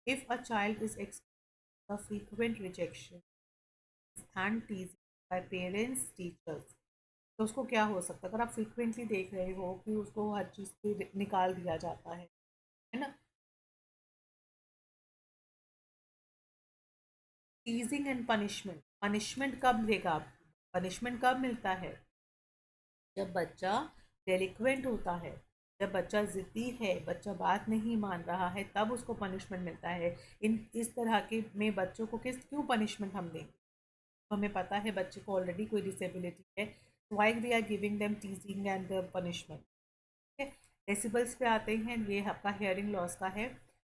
If a child is experiencing a frequent rejection and टीजिंग bye parents teachers, तो उसको क्या हो सकता है? अगर आप फ्रीक्वेंटली देख रहे हो कि उसको हर चीज़ पे निकाल दिया जाता है ना। टीजिंग एंड पनिशमेंट, पनिशमेंट कब देगा? पनिशमेंट कब मिलता है? जब बच्चा डेलिक्वेंट होता है, जब बच्चा ज़िद्दी है, बच्चा बात नहीं मान रहा है, तब उसको पनिशमेंट मिलता है। इन इस तरह के में बच्चों को क्यों पनिशमेंट हम देंगे? तो हमें पता है बच्चे को ऑलरेडी कोई डिसेबिलिटी है, why we are giving them teasing and punishment, ठीक है। डेसिबल्स पे आते हैं, ये आपका हेयरिंग लॉस का है।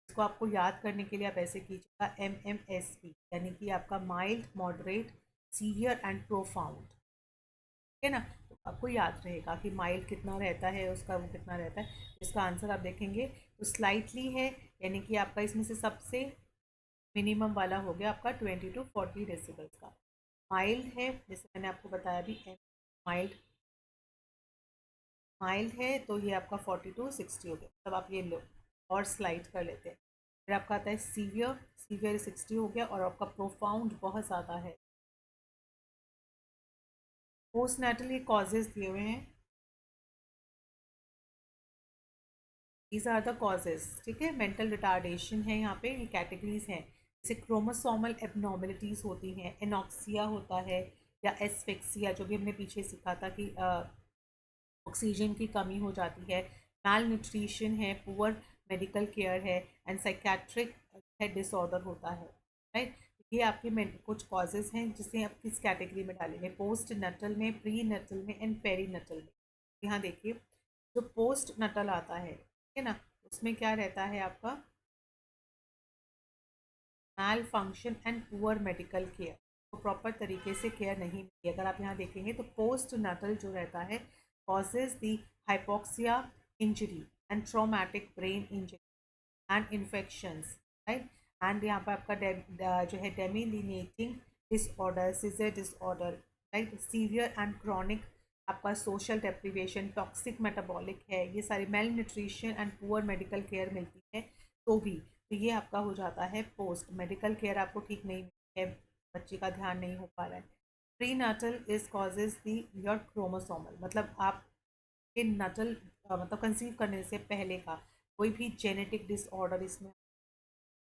इसको आपको याद करने के लिए आप ऐसे कीजिएगा, MMSP, यानी कि आपका mild, moderate, severe and profound, ठीक है ना। तो आपको याद रहेगा कि माइल्ड कितना रहता है, उसका वो कितना रहता है। इसका आंसर आप देखेंगे तो स्लाइटली है, यानी कि आपका इसमें से सबसे मिनिमम वाला हो गया आपका 20 to 40 डेसिबल्स का। माइल्ड है, जैसे मैंने आपको बताया भी, माइल्ड, माइल्ड है तो ये आपका 40 to 60 हो गया, तब आप ये लो और स्लाइड कर लेते हैं। फिर आपका आता है सीवियर, सीवियर 60 हो गया, और आपका प्रोफाउंड बहुत ज़्यादा है। पोस्ट नेटल ये कॉजेज दिए हुए हैं, दीज आर द कॉजेज, ठीक है। मेंटल रिटार्डेशन है यहाँ पे, ये कैटेगरीज हैं। जैसे क्रोमोसोमल एबनॉर्मलिटीज़ होती हैं, एनॉक्सिया होता है, या एस्फेक्सिया जो भी हमने पीछे सीखा था कि ऑक्सीजन की कमी हो जाती है, माल न्यूट्रिशन है, पुअर मेडिकल केयर है, एंड साइकेट्रिक हेड डिसऑर्डर होता है, राइट। ये आपके कुछ कॉजेज़ हैं जिसे आप किस कैटेगरी में डालेंगे, पोस्ट नटल में, प्री नटल में, एंड पेरी नटल में। यहाँ देखिए, जो पोस्ट नटल आता है, ठीक है ना, उसमें क्या रहता है आपका? Malfunction and poor medical care, तो प्रॉपर तरीके से केयर नहीं मिलती। अगर आप यहाँ देखेंगे तो पोस्ट नटल जो रहता है causes the hypoxia injury and traumatic brain injury and infections, right. And यहाँ पर आपका जो है demyelinating disorder, seizure disorder, right, severe and chronic आपका सोशल डेप्रिवेशन, टॉक्सिक मेटाबॉलिक है, ये सारी malnutrition and poor medical care मिलती है तो भी, तो ये आपका हो जाता है पोस्ट। मेडिकल केयर आपको ठीक नहीं है, बच्चे का ध्यान नहीं हो पा रहा है। Pre natal is causes the your chromosomal, मतलब आपके नटल मतलब कंसीव करने से पहले का कोई भी जेनेटिक डिसऑर्डर इसमें,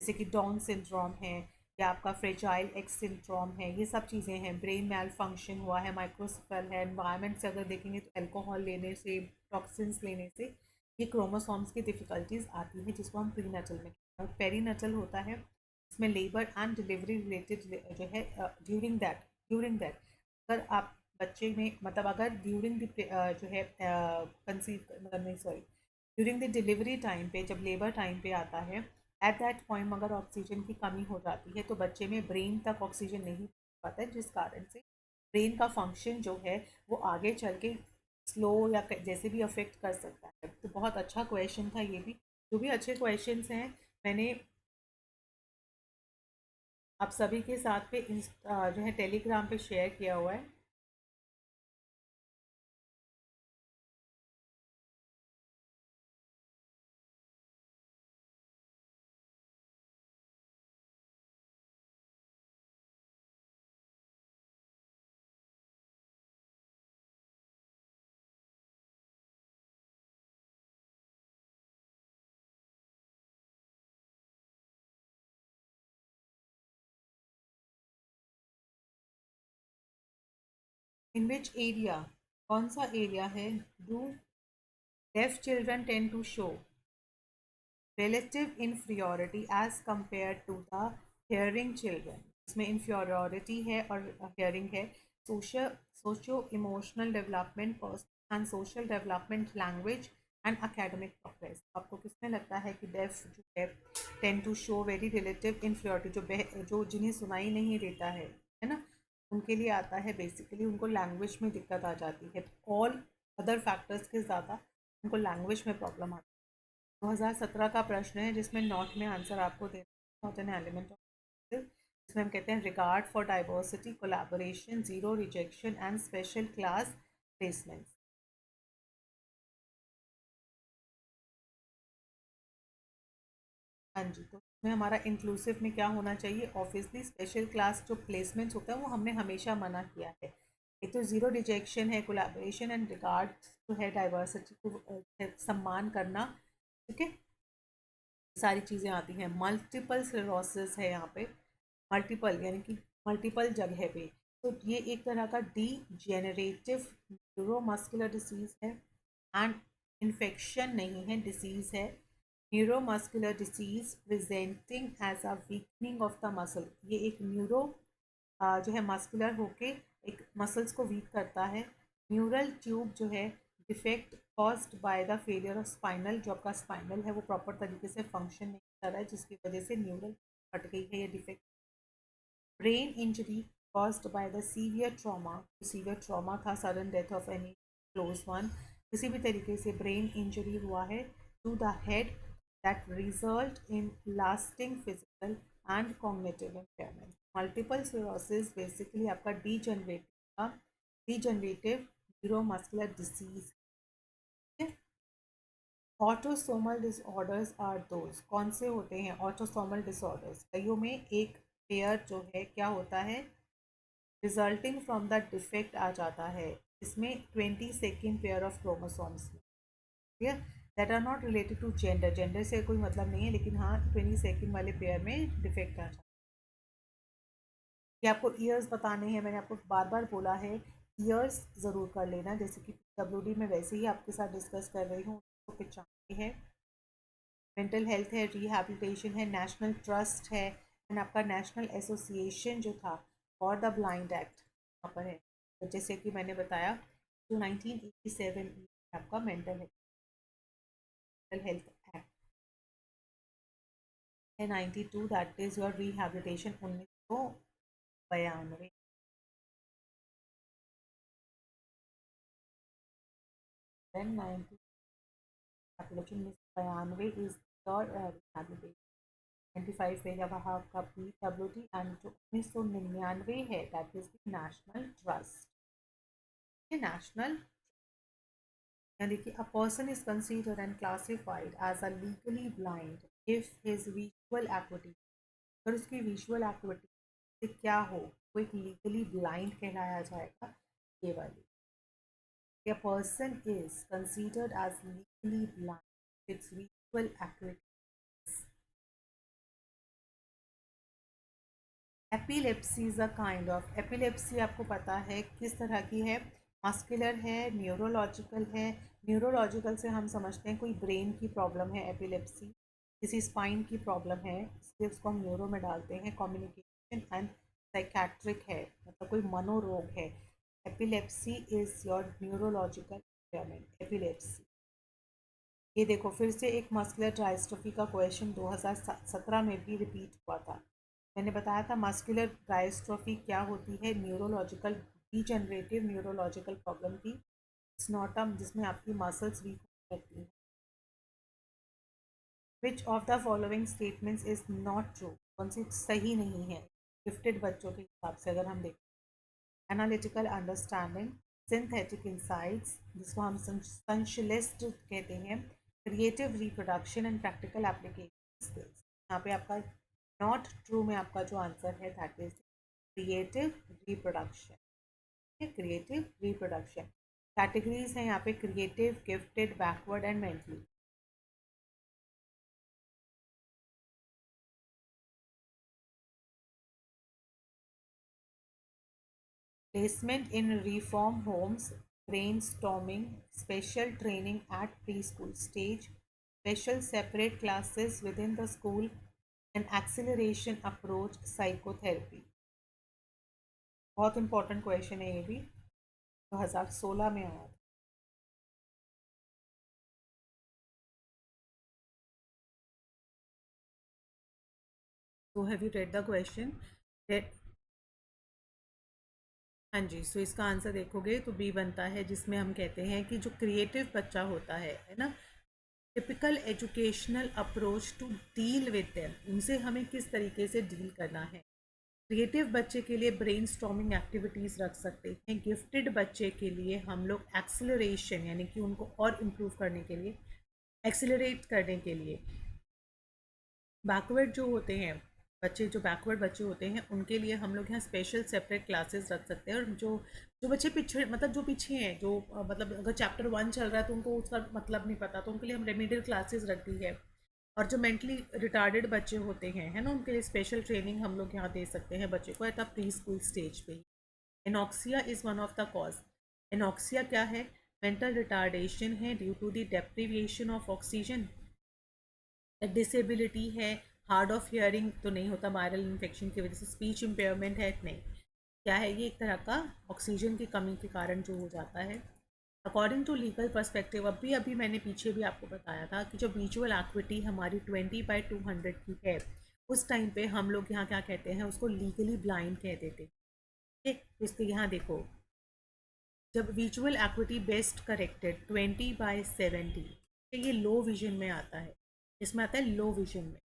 जैसे कि डाउन सिंड्रोम है, या आपका फ्रेजाइल एक्स सिंड्रोम है, ये सब चीज़ें हैं। ब्रेन मैल फंक्शन हुआ है, माइक्रोसेफल है, एनवायरनमेंट से अगर देखेंगे तो अल्कोहल लेने से, टॉक्सिन्स लेने से ये क्रोमोसोम्स की डिफ़िकल्टीज आती है, जिसको हम प्री नटल में, और पेरी नटल होता है, इसमें लेबर एंड डिलीवरी रिलेटेड जो है, ड्यूरिंग दैट अगर आप बच्चे में, मतलब अगर ड्यूरिंग जो है कंसीव, मतलब नहीं sorry, during the delivery time पे, जब लेबर टाइम पे आता है, एट दैट पॉइंट अगर ऑक्सीजन की कमी हो जाती है तो बच्चे में ब्रेन तक ऑक्सीजन नहीं पाता है, जिस कारण से ब्रेन का फंक्शन जो है वो आगे चल के स्लो या जैसे भी अफेक्ट कर सकता है। तो बहुत अच्छा क्वेश्चन था ये भी। जो भी अच्छे क्वेश्चंस हैं मैंने आप सभी के साथ पे जो है टेलीग्राम पे शेयर किया हुआ है। इन विच एरिया, कौन सा एरिया है, do deaf children tend to show relative inferiority as compared to the hearing children. इसमें inferiority है और hearing है. Socio emotional development, personal and social development, language and academic progress. आपको किसमें लगता है कि डेफ जो है tend to show very relative inferiority, जो जिन्हें सुनाई नहीं देता है ना, उनके लिए आता है बेसिकली, उनको लैंग्वेज में दिक्कत आ जाती है. ऑल अदर फैक्टर्स के ज़्यादा उनको लैंग्वेज में प्रॉब्लम आती है. 2017 का प्रश्न है जिसमें नॉट में आंसर आपको देना, नॉट एन एलिमेंट ऑफ. इसमें हम कहते हैं regard for diversity, collaboration, zero rejection and special class placement. हाँ जी, तो इसमें हमारा इंक्लूसिव में क्या होना चाहिए, ऑब्वियसली स्पेशल क्लास जो प्लेसमेंट्स होता है वो हमने हमेशा मना किया है. एक तो ज़ीरो रिजेक्शन है, कोलैबोरेशन एंड रिगार्ड जो है डाइवर्सिटी को सम्मान करना. ठीक है, सारी चीज़ें आती हैं. मल्टीपल स्क्लेरोसिस है यहाँ पे, मल्टीपल यानी कि मल्टीपल जगह पे. तो ये एक तरह का डी जेनरेटिव न्यूरोमस्कुलर डिसीज़ है एंड इन्फेक्शन नहीं है, डिसीज़ है. Neuromuscular disease presenting as a weakening of the muscle. ये एक जो है मस्कुलर होके एक मसल्स को वीक करता है. न्यूरल ट्यूब जो है defect caused by the failure of spinal, जो आपका स्पाइनल है वो प्रॉपर तरीके से फंक्शन नहीं कर रहा है जिसकी वजह से न्यूरल फट गई है, ये defect. Brain injury caused by the severe trauma था, sudden death of any close one. किसी भी तरीके से ब्रेन इंजरी हुआ है to the head that result in lasting physical and cognitive impairment. Multiple sclerosis basically आपका डीजनरेटिव न्यूरोमस्कुलर डिसीज है. Autosomal disorders are those, कौन से होते हैं ऑटोसोमल डिसऑर्डर्स, कईयों में एक पेयर जो है क्या होता है, रिजल्टिंग फ्रॉम द डिफेक्ट आ जाता है. इसमें 22nd पेयर ऑफ क्रोमोसोम्स में, ठीक है, that are not related to gender, gender से कोई मतलब नहीं है, लेकिन हाँ 22nd वाले पेयर में डिफेक्ट आ जाता है. ये आपको ईयर्स बताने हैं, मैंने आपको बार बार बोला है ईयर्स ज़रूर कर लेना, जैसे कि WD में वैसे ही आपके साथ डिस्कस कर रही हूँ. 95 है. मेंटल हेल्थ है, रिहैबिलिटेशन है, नेशनल ट्रस्ट है एंड आपका नेशनल एसोसिएशन जो था फॉर द ब्लाइंड एक्ट यहाँ पर है. तो जैसे कि मैंने बताया जो 1987 आपका मेंटल हेल्थ एक्ट है. 92 that is your rehabilitation 1992. Then 90 application 1992 is your rehabilitation. 95 है जब आपका PWD एंड जो 1999 है that is the national trust. National यानी कि a person is considered and classified as a legally blind if his visual acuity, अगर उसकी visual activity से क्या हो वो एक लीगली ब्लाइंड कहलाया जाएगा. ये वाली, a person is considered as legally blind if its visual acuity. Epilepsy is a kind of, epilepsy आपको पता है किस तरह की है, मस्कुलर है, न्यूरोलॉजिकल है. न्यूरोलॉजिकल से हम समझते हैं कोई ब्रेन की प्रॉब्लम है, एपिलेप्सी किसी स्पाइन की प्रॉब्लम है इसलिए उसको हम न्यूरो में डालते हैं. कम्युनिकेशन एंड साइकेट्रिक है, मतलब कोई मनोरोग है. Epilepsy is your neurological impairment, epilepsy. ये देखो फिर से एक मस्कुलर डायस्ट्रोफी का क्वेश्चन 2017 में भी रिपीट हुआ था. मैंने बताया था मस्कुलर डायस्ट्रोफी क्या होती है, न्यूरोलॉजिकल डीजनरेटिव न्यूरोलॉजिकल प्रॉब्लम थी. इट्स नॉट अ जिसमें आपकी मसल्स वीक रहती हैं. Which of the following statements is not true, कौन सी सही नहीं है गिफ्टेड बच्चों के हिसाब से अगर हम देखें. एनालिटिकल अंडरस्टैंडिंग, सिंथेटिक इंसाइट्स जिसको हम संश्लिष्ट कहते हैं, creative reproduction and practical application skills. यहाँ पे आपका नॉट ट्रू में आपका जो आंसर है that is creative reproduction. Creative reproduction. Categories हैं यहाँ पे creative, gifted, backward and mentally. Placement in reform homes, brainstorming, special training at preschool stage, special separate classes within the school, and acceleration approach psychotherapy. बहुत important question है ये भी, 2016 में आया था. So have you read the question? Read. हाँ जी. सो इसका answer देखोगे तो बी बनता है, जिसमें हम कहते हैं कि जो क्रिएटिव बच्चा होता है ना, typical educational approach to deal with them, उनसे हमें किस तरीके से डील करना है. क्रिएटिव बच्चे के लिए ब्रेन स्टॉर्मिंग एक्टिविटीज़ रख सकते हैं. गिफ्टेड बच्चे के लिए हम लोग एक्सेलरेशन, यानी कि उनको और इम्प्रूव करने के लिए, एक्सेलरेट करने के लिए, बैकवर्ड जो होते हैं बच्चे, जो बैकवर्ड बच्चे होते हैं, उनके लिए हम लोग यहाँ स्पेशल सेपरेट क्लासेस रख सकते हैं. और जो जो बच्चे पीछे, मतलब जो पीछे हैं, जो मतलब अगर चैप्टर 1 चल रहा है तो उनको उसका मतलब नहीं पता, तो उनके लिए हम रेमिडियल क्लासेस रख दी है. और जो मेंटली रिटार्डेड बच्चे होते हैं, है ना, उनके लिए स्पेशल ट्रेनिंग हम लोग यहाँ दे सकते हैं बच्चे को at a pre school stage पे. Anoxia is one of the cause. Anoxia क्या है? मेंटल रिटार्डेशन है due to the deprivation of oxygen. Disability है, हार्ड ऑफ हियरिंग तो नहीं होता वायरल इन्फेक्शन की वजह से. स्पीच इम्पेयरमेंट है नहीं, क्या है ये? एक तरह का ऑक्सीजन की कमी के कारण जो हो जाता है. अकॉर्डिंग टू लीगल पर्सपेक्टिव, अभी अभी मैंने पीछे भी आपको बताया था कि जो विजुअल एक्विटी हमारी 20/200 की है, उस टाइम पे हम लोग यहाँ क्या कहते हैं, उसको लीगली ब्लाइंड कह देते हैं. ठीक है, इसके यहाँ देखो, जब विजुअल एक्विटी बेस्ट करेक्टेड 20/70, ये लो विजन में आता है. इसमें आता है लो विजन में,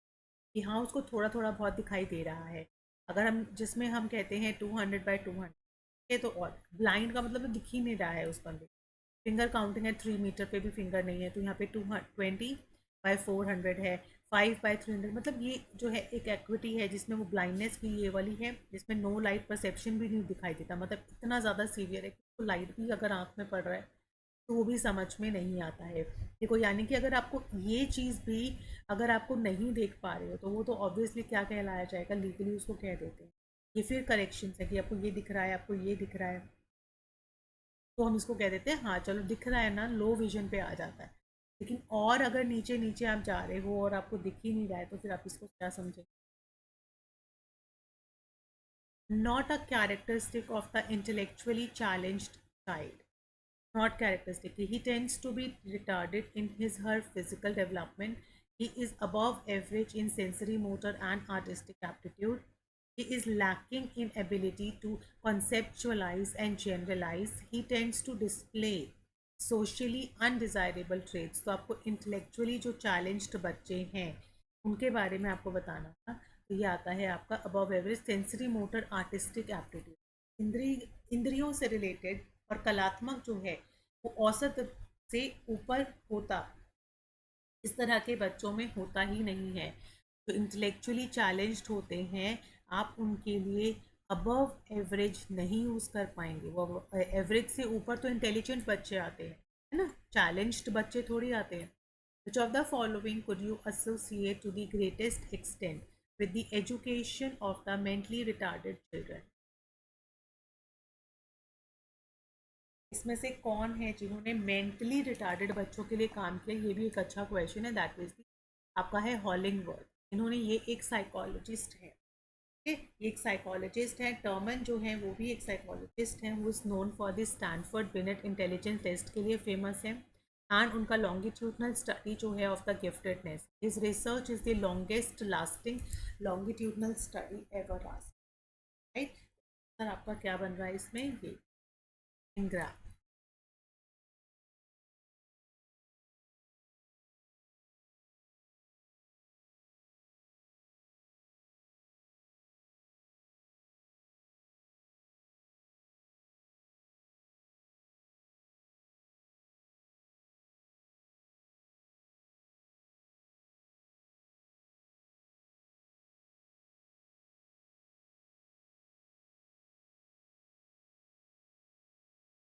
कि हाँ उसको थोड़ा थोड़ा बहुत दिखाई दे रहा है. अगर हम, जिसमें हम कहते हैं 200/200, ये तो और ब्लाइंड का मतलब तो दिख ही नहीं रहा है उस बंदे. फिंगर काउंटिंग है, 3 मीटर पे भी फिंगर नहीं है, तो यहाँ पे 20/400 है, 5/300. मतलब ये जो है एक एक्विटी है जिसमें वो ब्लाइंडनेस की ये वाली है, जिसमें नो लाइट परसेप्शन भी नहीं दिखाई देता. मतलब इतना ज़्यादा सीवियर है कि तो लाइट भी अगर आँख में पड़ रहा है तो वो भी समझ में नहीं आता है. देखो, यानी कि अगर आपको ये चीज़ भी, अगर आपको नहीं देख पा रहे हो, तो वो तो ऑब्वियसली क्या कहलाया जाएगा, लीगली उसको कह देते हैं. ये फिर करेक्शन है कि आपको ये दिख रहा है, आपको ये दिख रहा है, तो हम इसको कह देते हैं हाँ चलो दिख रहा है ना, लो विजन पे आ जाता है. लेकिन और अगर नीचे नीचे आप जा रहे हो और आपको दिख ही नहीं रहा है, तो फिर आप इसको क्या समझें? Not a characteristic of the intellectually challenged child. Not characteristic. He tends to be retarded in his her physical development. He is above average in sensory motor and artistic aptitude. He is lacking in ability to conceptualize and generalize. He tends to display socially undesirable traits. तो आपको intellectually जो challenged बच्चे हैं उनके बारे में आपको बताना था. तो ये आता है आपका above average sensory motor artistic aptitude. इंद्रियों से रिलेटेड और कलात्मक जो है वो औसत से ऊपर होता, इस तरह के बच्चों में होता ही नहीं है. जो इंटेलेक्चुअली चैलेंज्ड होते हैं, आप उनके लिए अबव एवरेज नहीं यूज़ कर पाएंगे. वो एवरेज से ऊपर तो इंटेलिजेंट बच्चे आते हैं, है ना, चैलेंज्ड बच्चे थोड़ी आते हैं. Which of the following could you associate to the greatest extent with the education of the mentally retarded children? इसमें से कौन है जिन्होंने मेंटली रिटार्डेड बच्चों के लिए काम किया? ये भी एक अच्छा क्वेश्चन है. दैट इज आपका है हॉलिंगवर्थ. इन्होंने, ये एक साइकोलॉजिस्ट है. ठीक है, ये एक साइकोलॉजिस्ट है. टर्मन जो है वो भी एक साइकोलॉजिस्ट है. वो is known for the Stanford Binet intelligence test के लिए फेमस है. एंड उनका लॉन्गिट्यूडनल स्टडी जो है of the giftedness, his research is the longest lasting longitudinal study ever last. Right. Sir आपका क्या बन रहा है इसमें? ये इंग्रा.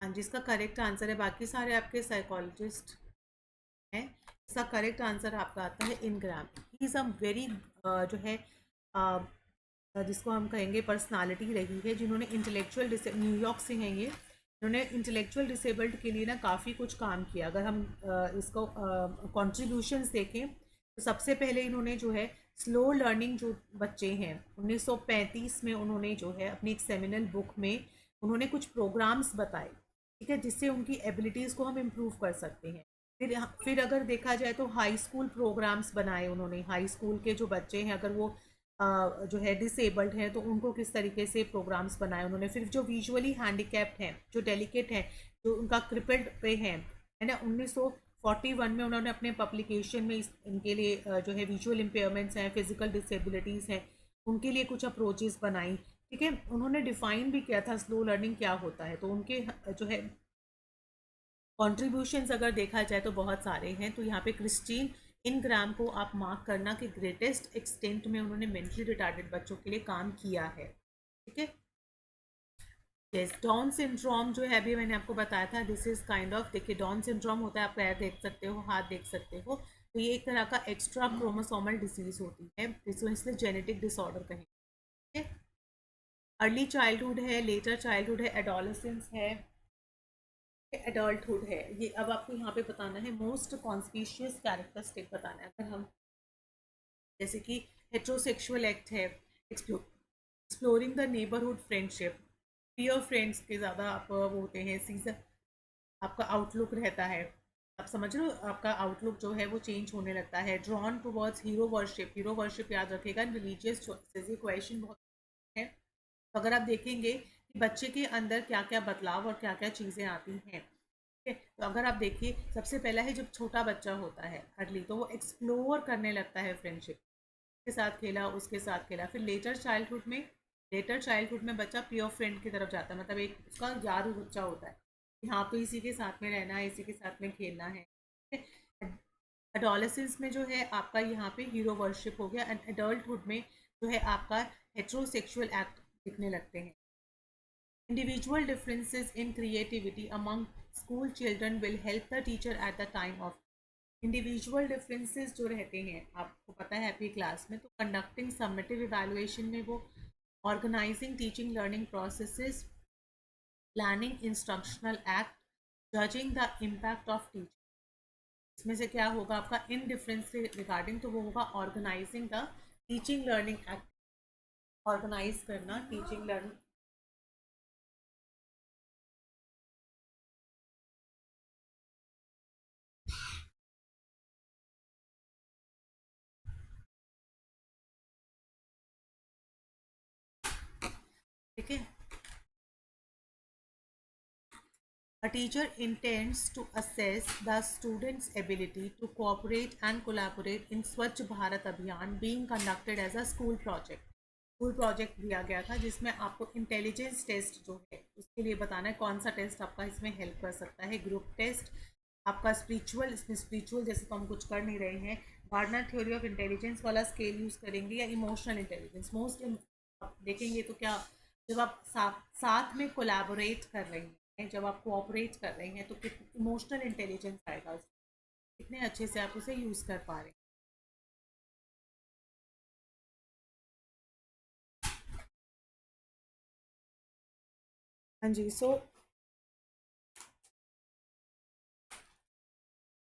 हाँ, जिसका करेक्ट आंसर है, बाकी सारे आपके साइकोलॉजिस्ट हैं. इसका करेक्ट आंसर आपका आता है Ingram. He is a very जो है जिसको हम कहेंगे पर्सनालिटी रही है, जिन्होंने इंटेलेक्चुअल न्यूयॉर्क से हैं ये, इन्होंने इंटेलेक्चुअल डिसेबल्ड के लिए ना काफ़ी कुछ काम किया। अगर हम इसको कॉन्ट्रीब्यूशंस देखें तो सबसे पहले इन्होंने जो है स्लो लर्निंग जो बच्चे हैं 1935 में उन्होंने जो है अपनी एक सेमिनल बुक में उन्होंने कुछ प्रोग्राम्स बताए, ठीक है, जिससे उनकी एबिलिटीज़ को हम इम्प्रूव कर सकते हैं। फिर अगर देखा जाए तो हाई स्कूल प्रोग्राम्स बनाए उन्होंने, हाई स्कूल के जो बच्चे हैं अगर वो जो है डिसेबल्ड हैं तो उनको किस तरीके से प्रोग्राम्स बनाए उन्होंने। फिर जो विजुअली हैंडीकैप्ड हैं, जो डेलिकेट हैं, जो उनका क्रिपल्ड पे हैं, है ना, 1941 में उन्होंने अपने पब्लिकेशन में इनके लिए जो है विजुअल इम्पेयरमेंट्स हैं, फिजिकल डिसेबिलिटीज़ हैं, उनके लिए कुछ अप्रोचेस बनाई, ठीक है। उन्होंने डिफाइन भी किया था स्लो लर्निंग क्या होता है। तो उनके जो है कॉन्ट्रीब्यूशंस अगर देखा जाए तो बहुत सारे हैं। तो यहाँ पे क्रिस्टीन इनग्राम को आप मार्क करना कि ग्रेटेस्ट एक्सटेंट में उन्होंने मेंटली रिटार्डेड बच्चों के लिए काम किया है, ठीक है। यस, डाउन सिंड्रोम जो है अभी मैंने आपको बताया था, दिस इज काइंड ऑफ, देखिए डाउन सिंड्रोम होता है, आप पैर देख सकते हो, हाथ देख सकते हो, तो ये एक तरह का एक्स्ट्रा क्रोमोसोमल डिसीज होती है, जिसको इसलिए जेनेटिक डिसऑर्डर कहेंगे, ठीक है। अर्ली चाइल्डहुड है, लेटर चाइल्डहुड है, एडोलेसेंस है, एडल्टहुड है। ये अब आपको यहाँ पे बताना है मोस्ट कॉन्स्पिशियस कैरेक्टरिस्टिक बताना है। अगर हम जैसे कि हेट्रोसेक्सुअल एक्ट है, exploring the neighbourhood friendship, peer friends के ज़्यादा आप वो होते हैं, सीजन आपका आउटलुक रहता है, आप समझ रहे हो, आपका आउटलुक जो है वो चेंज होने लगता है। Drawn towards hero worship, hero worship याद रखेगा, रिलीजियस चॉइसेस, ये क्वेश्चन बहुत है। तो अगर आप देखेंगे कि बच्चे के अंदर क्या क्या बदलाव और क्या क्या चीज़ें आती हैं, ठीक है, तो अगर आप देखिए सबसे पहला है जब छोटा बच्चा होता है अर्ली, तो वो एक्सप्लोर करने लगता है फ्रेंडशिप के साथ खेला, उसके साथ खेला। फिर लेटर चाइल्डहुड में बच्चा प्योर फ्रेंड की तरफ जाता है, मतलब एक उसका यार बच्चा होता है कि हाँ तो इसी के साथ में रहना है, इसी के साथ में खेलना है। एडोलेसेंस में जो है आपका यहाँ पे हीरो वर्शिप हो गया, एंड एडल्टहुड में जो है आपका हेट्रोसेक्सुअल एक्ट दिखने लगते हैं। Individual differences in creativity among school children will help the teacher at the time of individual differences जो रहते हैं, आपको पता है आपकी क्लास में, तो कंडक्टिंग समेटिव इवैल्यूएशन में वो organising teaching learning processes, planning instructional act, judging the impact of teaching, इसमें से क्या होगा आपका इन डिफरेंस से रिगार्डिंग, तो वो होगा organising the teaching learning act, organise करना टीचिंग लर्निंग, ठीक है। A teacher intends to assess the student's ability to cooperate and collaborate in Swachh Bharat Abhiyan being conducted as a school project. School project दिया गया था जिसमें आपको intelligence test जो है उसके लिए बताना है कौन सा टेस्ट आपका इसमें हेल्प कर सकता है। ग्रुप टेस्ट आपका स्पिरिचुअल, इसमें स्पिरिचुअल जैसे तो हम कुछ कर नहीं रहे हैं, वार्नर थ्योरी ऑफ इंटेलिजेंस वाला स्केल यूज़ करेंगे, या इमोशनल इंटेलिजेंस मोस्ट देखेंगे। तो क्या, जब आप साथ में कोलैबोरेट कर रहे हैं, जब आप कोऑपरेट कर रहे हैं, तो इमोशनल इंटेलिजेंस आएगा, कितने अच्छे से आप उसे यूज़ कर पा रहे हैं। हाँ जी, सो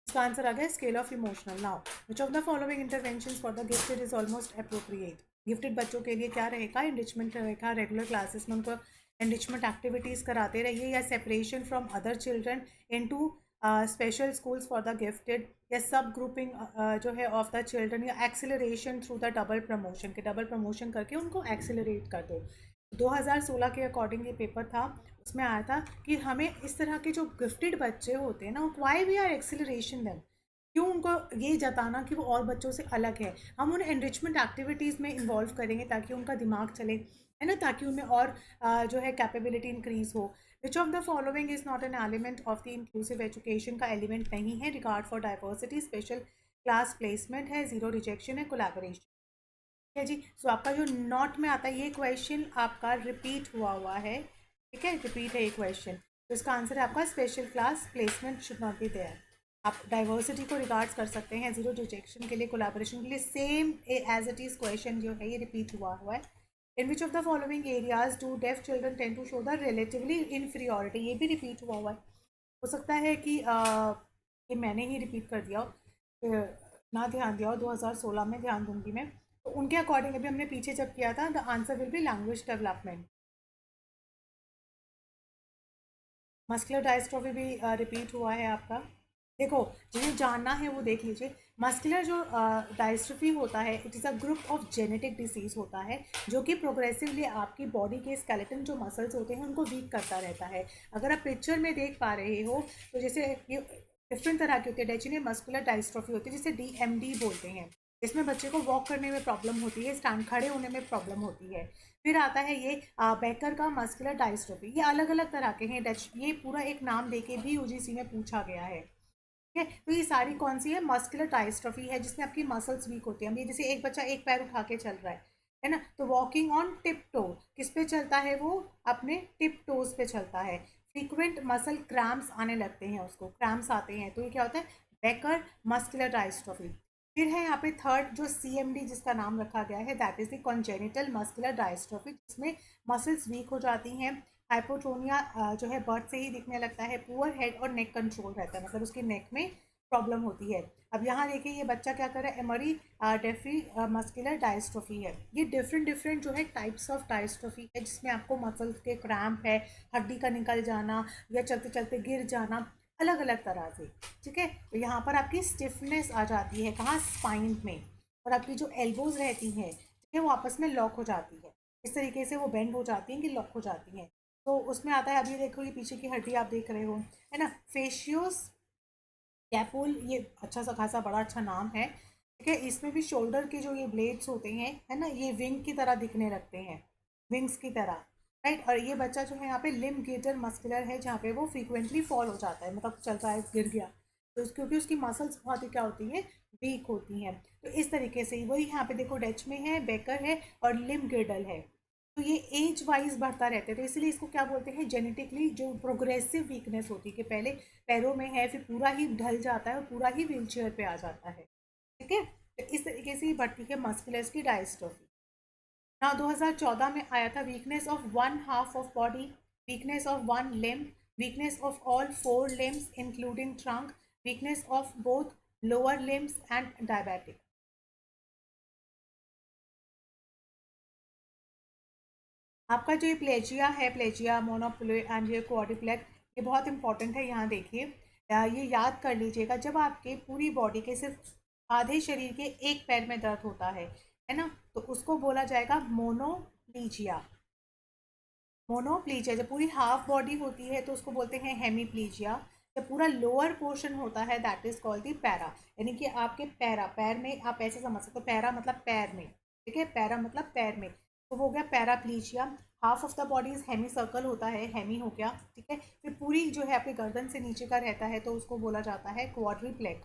इसका आंसर आ गया scale of emotional. Now which of the following interventions for the gifted is almost appropriate. Gifted बच्चों के लिए क्या रहेगा, इनरिचमेंट रहेगा, रेगुलर क्लासेस में उनको एनरिचमेंट एक्टिविटीज़ कराते रहिए, या separation from other children into special schools for the gifted, या सब ग्रुपिंग जो है ऑफ द चिल्ड्रन, या acceleration through the double promotion, के डबल प्रमोशन करके उनको एक्सेलरेट कर दो। 2016 के अकॉर्डिंग ये पेपर था, उसमें आया था कि हमें इस तरह के जो गिफ्टेड बच्चे होते हैं ना, why we are acceleration them, क्यों उनको ये जताना कि वो और बच्चों से अलग है। हम उन्हें एनरिचमेंट एक्टिविटीज़ में इन्वॉल्व करेंगे ताकि उनका दिमाग चले, है ना, ताकि उनमें और जो है कैपेबिलिटी इंक्रीज हो। विच of the following is not an element of the inclusive education, का एलिमेंट नहीं है। Regard for diversity, special class placement है, जीरो रिजेक्शन है, कोलैबोरेशन है जी। सो आपका जो नॉट में आता है ये क्वेश्चन आपका रिपीट हुआ है, ठीक है, रिपीट है ये क्वेश्चन, तो इसका आंसर है आपका special class placement should not be there. आप डाइवर्सिटी को रिगार्ड्स कर सकते हैं, जीरो रिजेक्शन के लिए, कोलैबोरेशन के लिए, same as it is question जो है ये रिपीट हुआ है। In which of the following areas do deaf children tend to show the relatively inferiority, ये भी रिपीट हुआ है। हो सकता है कि ये मैंने ही रिपीट कर दिया हो, ना ध्यान दिया हो, 2016 में ध्यान दूंगी मैं। तो उनके अकॉर्डिंग अभी हमने पीछे जब किया था, the answer will be language development. Muscular dystrophy भी रिपीट हुआ है आपका। देखो, जिन्हें जानना है वो देख लीजिए। मस्कुलर जो डायस्ट्रोफी होता है, it is a group of genetic disease होता है जो कि प्रोग्रेसिवली आपकी बॉडी के स्केलेटन जो मसल्स होते हैं उनको वीक करता रहता है। अगर आप पिक्चर में देख पा रहे हो तो जैसे ये डिफरेंट तरह की होती है। डेचिनियम मस्कुलर डायस्ट्रोफी होती है जिसे DMD बोलते हैं। इसमें बच्चे को वॉक करने में प्रॉब्लम होती है, स्टैंड खड़े होने में प्रॉब्लम होती है। फिर आता है ये बेकर का मस्कुलर डायस्ट्रोफी। ये अलग अलग तरह के हैं, ये पूरा एक नाम देके भी UGC में पूछा गया है। ठीक है, तो ये सारी कौन सी है? मस्कुलर डायस्ट्रोफी है, जिसमें आपकी मसल्स वीक होती है। अभी जैसे एक बच्चा एक पैर उठा के चल रहा है ना, तो वॉकिंग ऑन टिप टो, किस पे चलता है वो? अपने टिप टोज पे चलता है। फ्रीक्वेंट मसल क्रैम्प्स आने लगते हैं, उसको क्रैम्प्स आते हैं, तो ये क्या होता है? Becker muscular dystrophy. फिर है यहाँ पे थर्ड जो CMD जिसका नाम रखा गया है, that is the congenital muscular dystrophy, जिसमें मसल्स वीक हो जाती हैं। हाइपोटोनिया जो है बर्थ से ही दिखने लगता है। पुअर हेड और नेक कंट्रोल रहता है, मतलब उसके नेक में प्रॉब्लम होती है। अब यहाँ देखिए ये बच्चा क्या कर रहा है? एमरी डेफी मस्कुलर डायस्ट्रोफी है। ये डिफरेंट डिफरेंट जो है टाइप्स ऑफ डायस्ट्रोफी है, जिसमें आपको मसल्स के क्रैम्प है, हड्डी का निकल जाना या चलते चलते गिर जाना, अलग अलग तरह से। ठीक है, तो यहाँ पर आपकी स्टिफनेस आ जाती है, कहाँ? स्पाइन में। और आपकी जो एल्बोज रहती हैं, ठीक है, वो आपस में लॉक हो जाती है। इस तरीके से वो बेंड हो जाती हैं कि लॉक हो जाती हैं। तो उसमें आता है, अभी देखो ये पीछे की हड्डी आप देख रहे हो, है ना, फेशियोस कैपुल, ये अच्छा सा खासा बड़ा अच्छा नाम है। ठीक है, इसमें भी शोल्डर के जो ये ब्लेड्स होते हैं, है ना, ये विंग की तरह दिखने लगते हैं, विंग्स की तरह। राइट, और ये बच्चा जो है यहाँ पे लिम्ब गेटर मस्कुलर है, जहाँ पे वो फ्रीक्वेंटली फॉल हो जाता है, मतलब चल रहा है गिर गया, तो क्योंकि उसकी मसल्स बहुत ही क्या होती है? वीक होती हैं। तो इस तरीके से वही यहाँ पे देखो, डेच में है, बेकर है और लिम्ब गिrdle है। तो ये एज वाइज बढ़ता रहता है, तो इसलिए इसको क्या बोलते हैं? जेनेटिकली जो प्रोग्रेसिव वीकनेस होती है, कि पहले पैरों में है, फिर पूरा ही ढल जाता है और पूरा ही व्हील चेयर पे आ जाता है। ठीक है, तो इस तरीके से ही बढ़ती है मस्कुलस की डायस्ट्रोफी। ना 2014 में आया था weakness of one half of body, weakness of one limb, weakness of all four limbs including trunk, weakness of both lower limbs and diabetic. आपका जो ये प्लेजिया है, प्लेजिया मोनोप्ले एंड ये क्वाड्रिप्लेग, ये बहुत इंपॉर्टेंट है। यहाँ देखिए, ये याद कर लीजिएगा, जब आपके पूरी बॉडी के सिर्फ आधे शरीर के एक पैर में दर्द होता है ना, तो उसको बोला जाएगा मोनोप्लीजिया। मोनोप्लीजिया, जब पूरी हाफ बॉडी होती है तो उसको बोलते हैं हेमीप्लीजिया। जब पूरा लोअर पोर्शन होता है, that is called the para. यानी कि आपके पैरा, पैर में आप ऐसे समझ सकते हो, पैरा मतलब पैर में। ठीक है, पैरा मतलब पैर में, तो वो हो गया paraplegia. Half of the body is hemi circle होता है, हेमी हो गया। ठीक है, फिर पूरी जो है आपके गर्दन से नीचे का रहता है, तो उसको बोला जाता है क्वाड्रिप्लेग।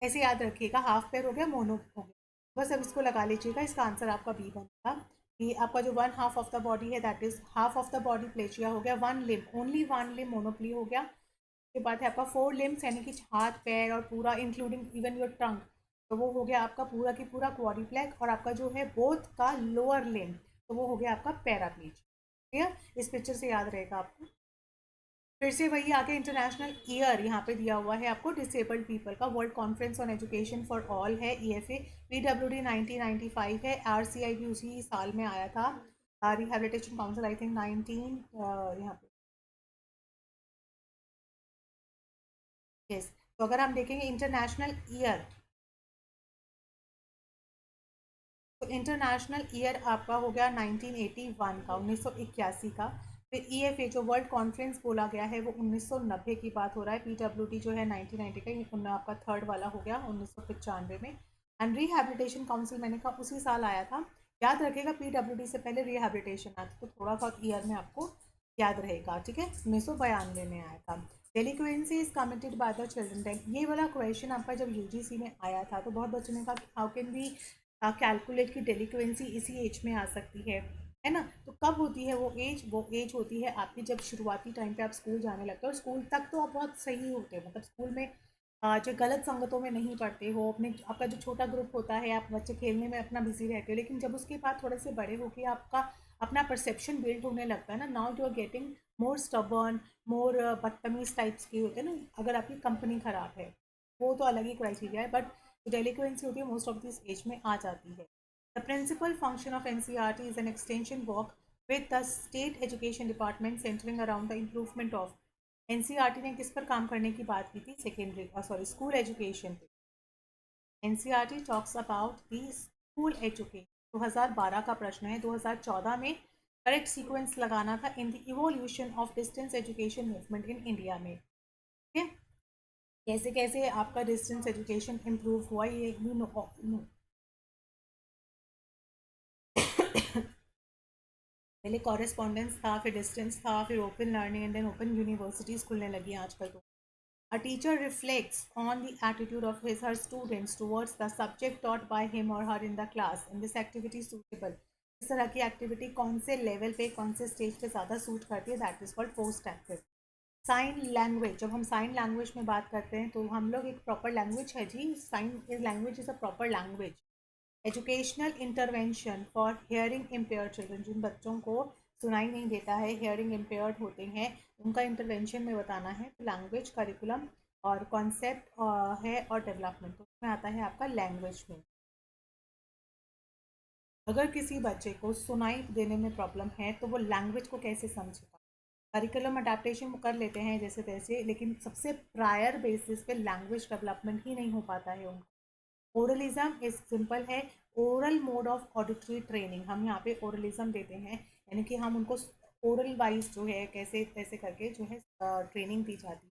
ऐसे याद रखिएगा, हाफ पैर हो गया, मोनो हो गया। बस अब इसको लगा लीजिएगा, इसका आंसर आपका बी बनेगा। कि आपका जो one half of the body है, that is half of the body plegia हो गया, one limb only one limb monoplegia हो गया। उसके बाद है आपका फोर लिम्स, यानी कि हाथ पैर और पूरा इंक्लूडिंग इवन योर टंग, तो वो हो गया आपका पूरा की पूरा क्वाड्रिप्लेग। और आपका जो है बोथ का लोअर लिम, तो वो हो गया आपका पैराप्लीज। ठीक है, इस पिक्चर से याद रहेगा आपको। फिर से वही आगे इंटरनेशनल ईयर यहाँ पे दिया हुआ है आपको डिसेबल्ड पीपल का। World conference on education for all है, EFA। PWD 1995 है, RCI भी उसी साल में आया था। रिहेबिलिटेशन काउंसिल आई थिंक 19 यहाँ पे, यस। तो अगर हम देखेंगे इंटरनेशनल ईयर, तो इंटरनेशनल ईयर आपका हो गया 1981 का, 1981 का। फिर EFA जो वर्ल्ड कॉन्फ्रेंस बोला गया है, वो 1990 की बात हो रहा है। PWD जो है 1990 का, ये आपका थर्ड वाला हो गया 1995 में। एंड रिहेबिलिटेशन काउंसिल मैंने कहा उसी साल आया था। याद रखिएगा, PWD से पहले रिहेबिलिटेशन आया था, तो थोड़ा बहुत ईयर में आपको याद रहेगा। ठीक है, 1992 में आया था। Delinquency is committed by the children time, ये वाला क्वेश्चन आपका जब UGC में आया था, तो बहुत बच्चों ने कहा हाउ कैन बी कैलकुलेट की डेलिक्वेंसी इसी एज में आ सकती है ना। तो कब होती है वो एज होती है आपकी जब शुरुआती टाइम पे आप स्कूल जाने लगते हो, और स्कूल तक तो आप बहुत सही होते हो, मतलब स्कूल में जो गलत संगतों में नहीं पड़ते हो, अपने आपका जो छोटा ग्रुप होता है, आप बच्चे खेलने में अपना बिजी रहते हो, लेकिन जब उसके बाद थोड़े से बड़े होके आपका अपना परसेप्शन बिल्ड होने लगता है ना, now you are getting more stubborn, more बदतमीज टाइप्स के होते हैं ना, अगर आपकी कंपनी खराब है, वो तो अलग ही क्राइटेरिया है, बट जो डेलिक्वेंसी होती है मोस्ट ऑफ दिस एज में आ जाती है। The principal function of NCERT is an extension work with the state education department centering around the improvement of। NCERT ने किस पर काम करने की बात की थी? सेकेंडरी सॉरी स्कूल एजुकेशन पे। NCERT talks about the school education. 2012 का प्रश्न है, 2014 में करेक्ट सीक्वेंस लगाना था in the evolution of distance education movement in India में। ठीक है, कैसे कैसे आपका डिस्टेंस एजुकेशन इम्प्रूव हुआ, ये यू नो। पहले कॉरेस्पॉन्डेंस था, फिर डिस्टेंस था, फिर open learning and then open universities खुलने लगी हैं आजकल तो। A teacher reflects on the attitude of his her students towards the subject taught by him or her in the class. In this activity suitable, इस तरह की activity कौन से लेवल पे, कौन से स्टेज पे ज़्यादा सूट करती है, that is called post active. Sign language, जब हम साइन लैंग्वेज में बात करते हैं तो हम लोग एक प्रॉपर लैंग्वेज है जी, sign is language is a proper language. Educational intervention for hearing impair children, जिन बच्चों को सुनाई नहीं देता है, हियरिंग इम्पेयर्ड होते हैं, उनका इंटरवेंशन में बताना है। तो लैंग्वेज करिकुलम और कॉन्सेप्ट है, और डेवलपमेंट तो उसमें आता है आपका लैंग्वेज में। अगर किसी बच्चे को सुनाई देने में प्रॉब्लम है तो वो लैंग्वेज को कैसे समझेगा? करिकुलम अडेप्टेशन कर लेते हैं जैसे तैसे, लेकिन सबसे प्रायर बेसिस पे लैंग्वेज डेवलपमेंट ही नहीं हो पाता है उनका। ओरलिज्म इज सिंपल है, oral mode of auditory training, हम यहाँ पे ओरलिज्म देते हैं, यानी कि हम उनको ओरल वाइज जो है कैसे कैसे करके जो है ट्रेनिंग दी जाती है।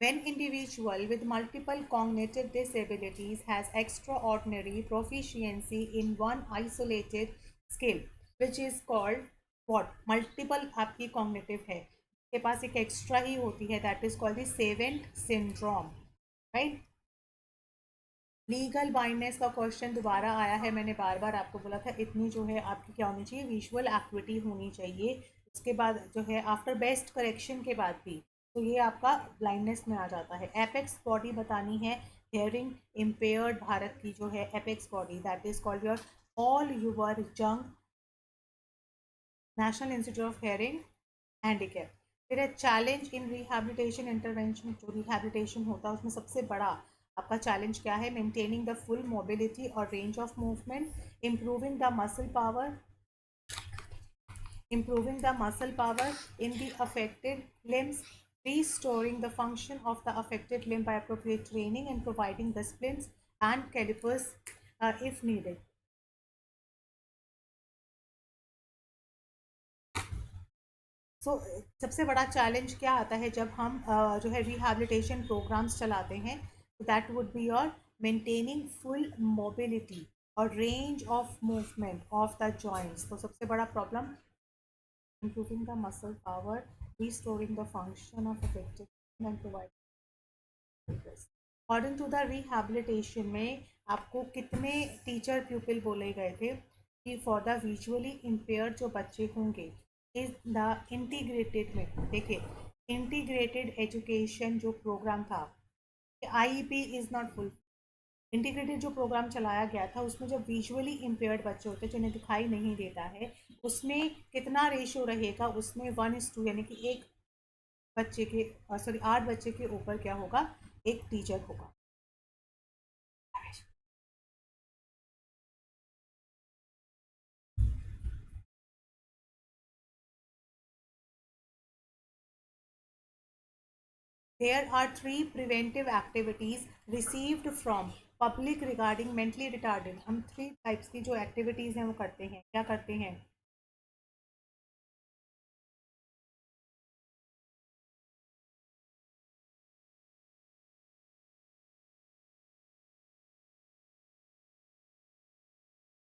When individual with multiple cognitive disabilities has extraordinary proficiency in one isolated skill, which is called what? Multiple आपकी cognitive है, के पास एक एक्स्ट्रा ही होती है, that is called the savant syndrome, right? Legal blindness का क्वेश्चन दोबारा आया है, मैंने बार बार आपको बोला था इतनी जो है आपकी क्या होनी चाहिए, विजुअल एक्टिविटी होनी चाहिए। उसके बाद जो है आफ्टर बेस्ट करेक्शन के बाद भी, तो ये आपका ब्लाइंडनेस में आ जाता है। एपेक्स बॉडी बतानी है, हेयरिंग इम्पेयर्ड भारत की जो है apex body, that is called your Ali Yavar Jung national institute of hearing handicap. फिर है चैलेंज इन रिहैबिलिटेशन इंटरवेंशन, जो रिहैबिलिटेशन होता है उसमें सबसे बड़ा आपका चैलेंज क्या है? मेंटेनिंग द फुल मोबिलिटी और range of movement, improving the muscle power, improving the muscle power in the affected limbs, restoring the function of the affected limb by appropriate training, and providing the splints and calipers if needed. सो सबसे बड़ा challenge क्या आता है जब हम जो है rehabilitation programmes चलाते हैं? That would be your maintaining full mobility और range of movement of the joints. तो सबसे बड़ा problem improving the muscle power, restoring the function of affected and providing progress. According to the rehabilitation में आपको कितने teacher प्यूपिल बोले गए थे कि फॉर द विजुअली इम्पेयर्ड जो बच्चे होंगे इज द इंटीग्रेटेड में, देखिए इंटीग्रेटेड एजुकेशन जो प्रोग्राम था, IEP is not full. Integrated जो प्रोग्राम चलाया गया था उसमें जो विजुअली इम्पेयर्ड बच्चे होते हैं जिन्हें दिखाई नहीं देता है, उसमें कितना रेशियो रहेगा? उसमें 1:2, यानी कि एक बच्चे के सॉरी 8 बच्चे के ऊपर क्या होगा? एक टीचर होगा। There are 3 preventive activities received from public regarding mentally retarded। हम 3 टाइप्स की जो एक्टिविटीज़ हैं वो करते हैं, क्या करते हैं?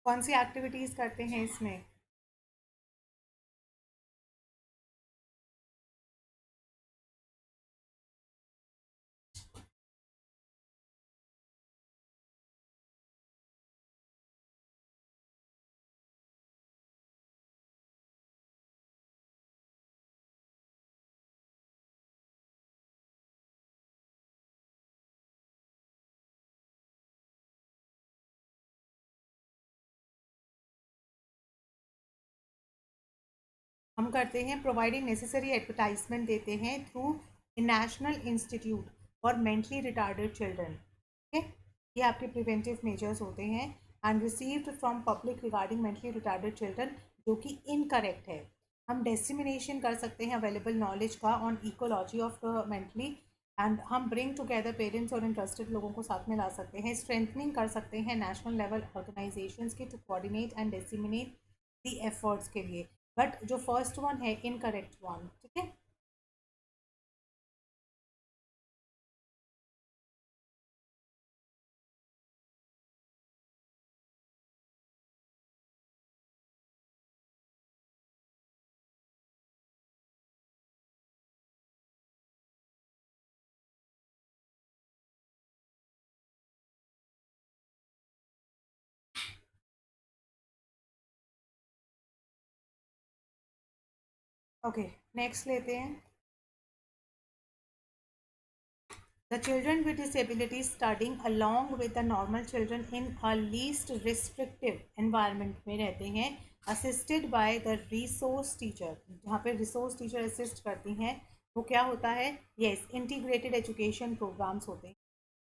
कौन सी एक्टिविटीज़ करते हैं इसमें? हम करते हैं प्रोवाइडिंग नेसेसरी एडवर्टाइजमेंट देते हैं through national institute for mentally retarded children. ठीक है, ये आपके प्रिवेंटिव मेजर्स होते हैं। And received from public regarding mentally retarded children, जो कि इनकरेक्ट है। हम डिस्ट्रीमिनेशन कर सकते हैं अवेलेबल नॉलेज का on ecology of mentally, and हम ब्रिंग टुगेदर पेरेंट्स और इंटरेस्टेड लोगों को साथ में ला सकते हैं। स्ट्रेंथनिंग कर सकते हैं नेशनल लेवल ऑर्गेनाइजेशंस की to coordinate and disseminate the efforts के लिए। बट जो फर्स्ट वन है इनकरेक्ट वन, ठीक है। ओके, नेक्स्ट लेते हैं। The children with disabilities studying along with the normal children in a least restrictive environment में रहते हैं, assisted by the resource teacher। जहाँ पे resource teacher assist करती हैं वो क्या होता है? Yes, integrated education programs होते हैं।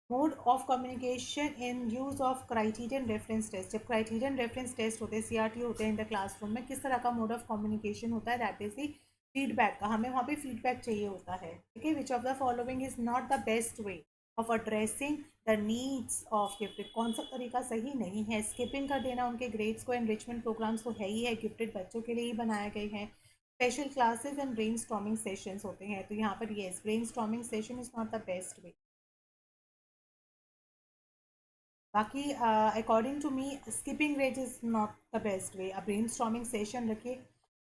Mode of communication in use of criterion reference test. जब क्राइटेरियन रेफरेंस टेस्ट होते हैं, CRT होते हैं इन द क्लासरूम में, किस तरह का मोड ऑफ कम्युनिकेशन होता है? दैट इज दी फीडबैक का। हमें वहाँ पे फीडबैक चाहिए होता है। ठीक है, which of the following is not the best way of addressing the needs of gifted. कौन सा तरीका सही नहीं है? स्किपिंग कर देना उनके ग्रेड्स को। एनरिचमेंट प्रोग्राम्स तो है ही है, गिफ्टेड बच्चों के लिए ही बनाए गए हैं। Special classes and brainstorming sessions होते हैं। तो यहाँ पर yes, brainstorming session is not the best way. बाकी according to me skipping rate is not the best way. अब ब्रेन स्टॉर्मिंग सेशन रखिए,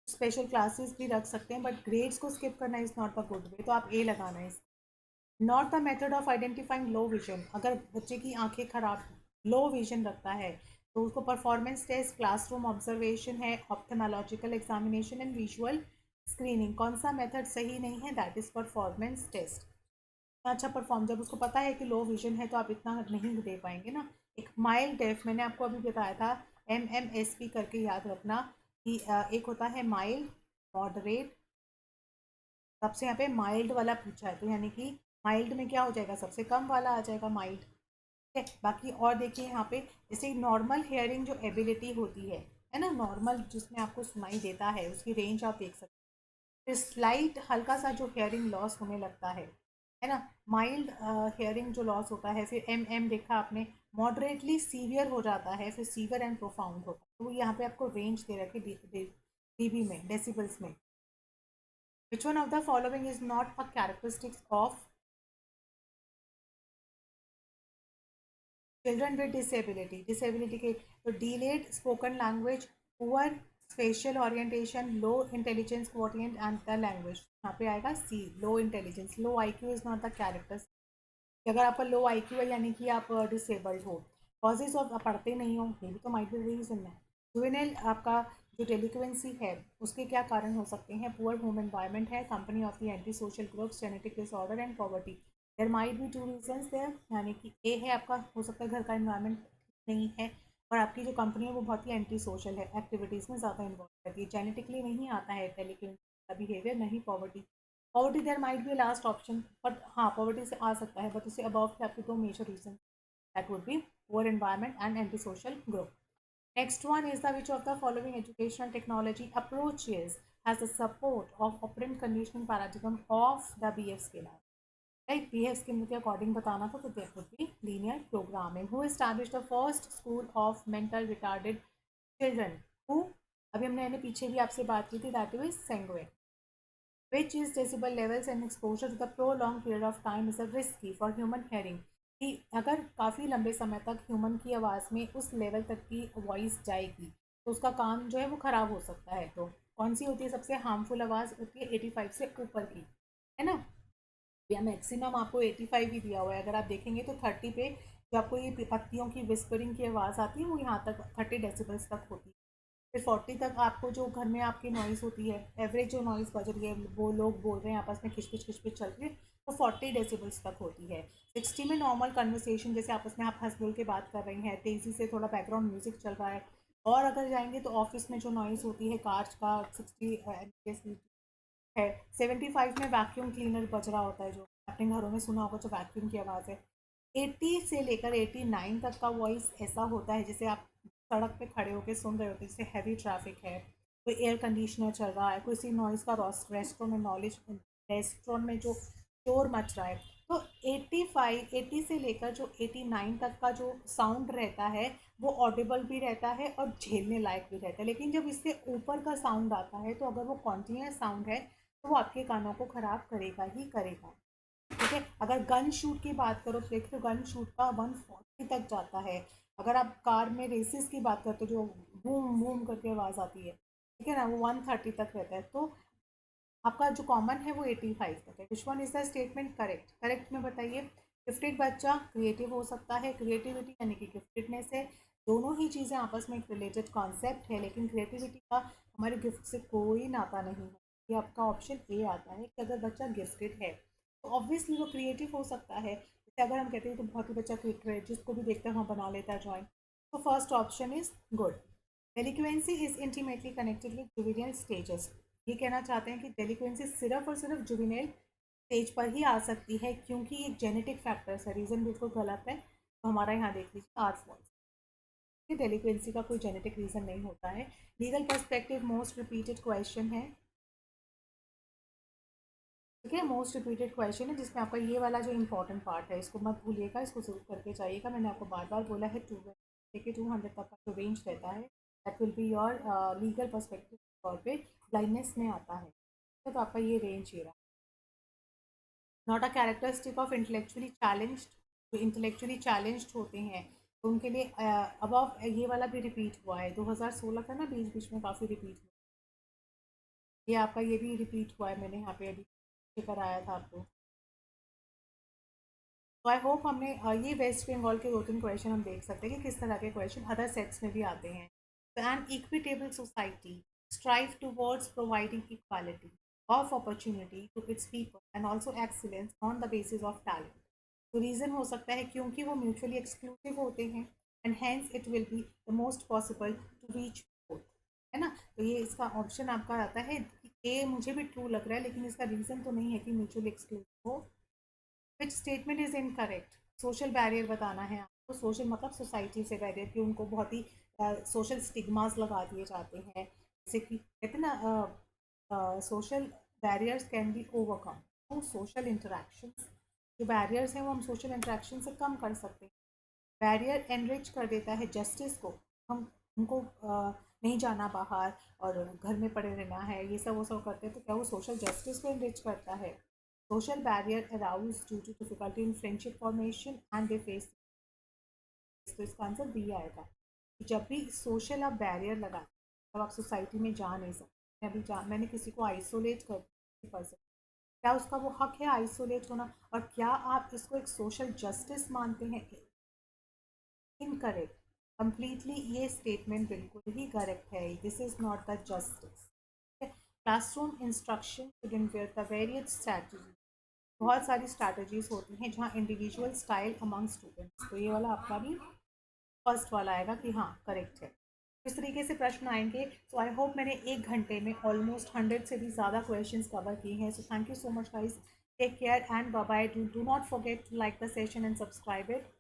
स्पेशल क्लासेस भी रख सकते हैं, बट ग्रेड्स को स्किप करना is not the good way. तो आप ए लगाना है। Not the method of identifying low vision. अगर बच्चे की आंखें खराब, लो विजन रखता है, तो उसको परफॉर्मेंस टेस्ट, क्लासरूम ऑब्जर्वेशन है, ophthalmological examination and visual screening. कौन सा मेथड सही नहीं है? That is performance test. अच्छा परफॉर्म, जब उसको पता है कि लो विजन है तो आप इतना नहीं दे पाएंगे ना। एक माइल्ड डेफ मैंने आपको अभी बताया था, MMSP करके याद रखना कि एक होता है माइल्ड, मॉडरेट, सबसे यहाँ पे माइल्ड वाला पूछा है, तो यानी कि माइल्ड में क्या हो जाएगा? सबसे कम वाला आ जाएगा माइल्ड। ठीक है, बाकी और देखिए यहाँ पे जैसे नॉर्मल हेयरिंग जो एबिलिटी होती है ना, नॉर्मल जिसमें आपको सुनाई देता है, उसकी रेंज आप देख सकते हैं। फिर स्लाइट हल्का सा जो हेयरिंग लॉस होने लगता है ना, माइल्ड हेयरिंग जो लॉस होता है। फिर MM देखा आपने, मॉडरेटली सीवियर हो जाता है, फिर सीवियर एंड प्रोफाउंड होता है। तो यहाँ पे आपको रेंज दे रखे डीबी में, डेसिबल्स में। Which one of the following is not a characteristics of children with disability? Disability के तो delayed spoken language, poor special orientation, low intelligence quotient and the language. यहाँ पे आएगा C, low intelligence. Low IQ is not the character. अगर आपका लो IQ है यानी कि आप डिसेबल्ड हो। कॉजेज ऑफ, आप पढ़ते नहीं हो, ये भी तो माइट बी रीजन है। जुवेनाइल आपका जो डेलिक्वेंसी है उसके क्या कारण हो सकते हैं? पुअर होम एनवायरनमेंट है, company of the anti social groups, genetic disorder and poverty. There might be two reasons there, यानी कि ए है आपका, हो सकता है घर का एनवायरनमेंट नहीं है, और आपकी जो कंपनी है वो बहुत ही एंटी सोशल है, एक्टिविटीज़ में ज़्यादा इन्वॉल्व रहती है। जेनेटिकली नहीं आता है डेलिक्वेंसी का बिहेवियर, नहीं poverty. Poverty there might be last option, but हाँ पॉवर्टी से आ सकता है, बट उससे अबव के आपके दो major reason, that would be poor environment and anti social group. Next one is the which of the following educational technology approaches has the support of operant conditioning paradigm of the BF scalar? Right, BF scalar के according बताना था, तो that would be linear programming. Who established the first school of mental retarded children? Who? अभी हमने पीछे भी आपसे बात की थी, that is Senguin. Which is decibel levels and exposure to the prolonged period of time is a risky for human hearing? कि अगर काफ़ी लंबे समय तक ह्यूमन की आवाज़ में उस लेवल तक की वॉइस जाएगी तो उसका कान जो है वो ख़राब हो सकता है। तो कौन सी होती है सबसे हार्मफुल आवाज़? होती है 85 से ऊपर की, है ना। या मैक्सिमम आपको 85 ही दिया हुआ है। अगर आप देखेंगे तो 30 पे जो आपको ये पत्तियों की विस्परिंग की आवाज़ आती है वो यहाँ तक 30 डेसिबल्स तक होती है। फिर 40 तक आपको जो घर में आपकी नॉइज़ होती है, एवरेज जो नॉइज़ बज रही है, वो लोग बोल रहे हैं आपस में, खिचपिच खिचपिच चल रही है, वो 40 डेसिबल्स तक होती है। 60 में नॉर्मल कन्वर्सेशन, जैसे आपस में आप हंस बोल के बात कर रही हैं, तेज़ी से थोड़ा बैकग्राउंड म्यूजिक चल रहा है, और अगर जाएंगे तो ऑफिस में जो नॉइज़ होती है कार्स का 60 है। 75 में वैक्यूम क्लीनर बज रहा होता है, जो अपने घरों में सुना होगा, जो वैक्यूम की आवाज़ है। 80 से लेकर 89 तक का वॉइस ऐसा होता है जैसे आप सड़क पे खड़े होकर सुन रहे होते हैं, जैसे हैवी ट्रैफिक है, कोई एयर कंडीशनर चल रहा है, कोई सी नॉइज़ का रेस्टोरेंट में जो शोर मच रहा है। तो 80 से लेकर जो 89 तक का जो साउंड रहता है वो ऑडिबल भी रहता है और झेलने लायक भी रहता है। लेकिन जब इससे ऊपर का साउंड आता है तो अगर वो कॉन्टीन्यूस साउंड है तो वो आपके कानों को ख़राब करेगा ही करेगा। ठीक है, अगर गन शूट की बात करो तो देखो गन शूट का 140 तक जाता है। अगर आप कार में रेसेस की बात करते हो जो बूम बूम करके आवाज़ आती है, ठीक है ना, वो 130 तक रहता है। तो आपका जो कॉमन है वो 85 तक है। Which one is the statement correct? Correct में बताइए। गिफ्टेड बच्चा क्रिएटिव हो सकता है, क्रिएटिविटी यानी कि गिफ्टेडनेस है, दोनों ही चीज़ें आपस में एक रिलेटेड कॉन्सेप्ट है, लेकिन क्रिएटिविटी का हमारे गिफ्ट से कोई नाता नहीं है। ये आपका ऑप्शन ए आता है कि अगर बच्चा गिफ्टेड है तो ऑब्वियसली वो क्रिएटिव हो सकता है। जैसे अगर हम कहते हैं तो बहुत ही बच्चा क्रिएटिव है, जिसको भी देखते हैं वहाँ बना लेता है ड्राइंग। तो first option is good. Delinquency is intimately connected with juvenile stages. ये कहना चाहते हैं कि डेलिक्वेंसी सिर्फ और सिर्फ जुवेनियल स्टेज पर ही आ सकती है क्योंकि एक जेनेटिक फैक्टर्स है। रीज़न बिल्कुल गलत है, तो हमारा यहाँ देख लीजिए आर फॉल्स। डेलिक्वेंसी का कोई जेनेटिक रीज़न नहीं होता है। Legal perspective most repeated question है, ठीक है, मोस्ट रिपीटेड क्वेश्चन है जिसमें आपका ये वाला जो इंपॉर्टेंट पार्ट है इसको मत भूलिएगा, इसको जरूर करके जाइएगा। मैंने आपको बार बार बोला है 200 तक का जो रेंज रहता है that will be your legal perspective तौर पे ब्लाइंडनेस में आता है। तो आपका ये रेंज ये रहा। Not a characteristic of intellectually challenged. जो इंटेलेक्चुअली चैलेंज्ड होते हैं तो उनके लिए अबव ये वाला भी रिपीट हुआ है 2016 का ना, बीच बीच में काफ़ी रिपीट हुआ। ये आपका ये भी रिपीट हुआ है, मैंने यहाँ पे अभी कराया था आपको। तो आई होप हमने ये वेस्ट बंगाल के 2-3 क्वेश्चन हम देख सकते हैं कि किस तरह के क्वेश्चन अदर सेट्स में भी आते हैं। तो an equitable society strive towards providing equality of opportunity to its people and also excellence on the basis of talent। तो रीज़न हो सकता है क्योंकि वो म्यूचुअली एक्सक्लूसिव होते हैं and hence it will be the most possible to reach both, है ना। तो ये इसका ऑप्शन आपका आता है कि ए मुझे भी ट्रू लग रहा है, लेकिन इसका रीज़न तो नहीं है कि म्यूचुअली एक्सक्लूसिव हो। Which statement is incorrect? Social barrier बताना है आपको। सोशल मतलब सोसाइटी से बैरियर, कि उनको बहुत ही सोशल स्टिग्मास लगा दिए जाते हैं, जैसे कि कहते हैं ना social barriers can be overcome through social interactions. जो बैरियर्स हैं वो हम सोशल इंटरेक्शन से कम कर सकते हैं। बैरियर एनरिच कर देता है जस्टिस को। हम उनको नहीं जाना बाहर और घर में पड़े रहना है, ये सब वो सब करते हैं, तो क्या वो सोशल जस्टिस को एनरिच करता है? Social barrier arouse due to difficulty in friendship formation and they face. तो इसका आंसर बी आएगा। जब भी सोशल आप बैरियर लगाते तब आप सोसाइटी में जा नहीं सकते। मैंने किसी को आइसोलेट कर सकती, क्या उसका वो हक है आइसोलेट होना? और क्या आप इसको एक सोशल जस्टिस मानते हैं? इनकरेक्ट। कंप्लीटली ये स्टेटमेंट बिल्कुल ही करेक्ट है। This is not the justice. Classroom instruction student where the various strategy. बहुत सारी स्ट्रैटेजीज होती हैं जहाँ इंडिविजुअल स्टाइल अमंग स्टूडेंट्स। तो ये वाला आपका भी फर्स्ट वाला आएगा कि हाँ करेक्ट है। इस तरीके से प्रश्न आएंगे। सो आई होप मैंने 1 घंटे में ऑलमोस्ट 100 से भी ज़्यादा क्वेश्चंस कवर किए हैं। So thank you so much guys, take care and bye bye. Do not forget to like the session and subscribe it.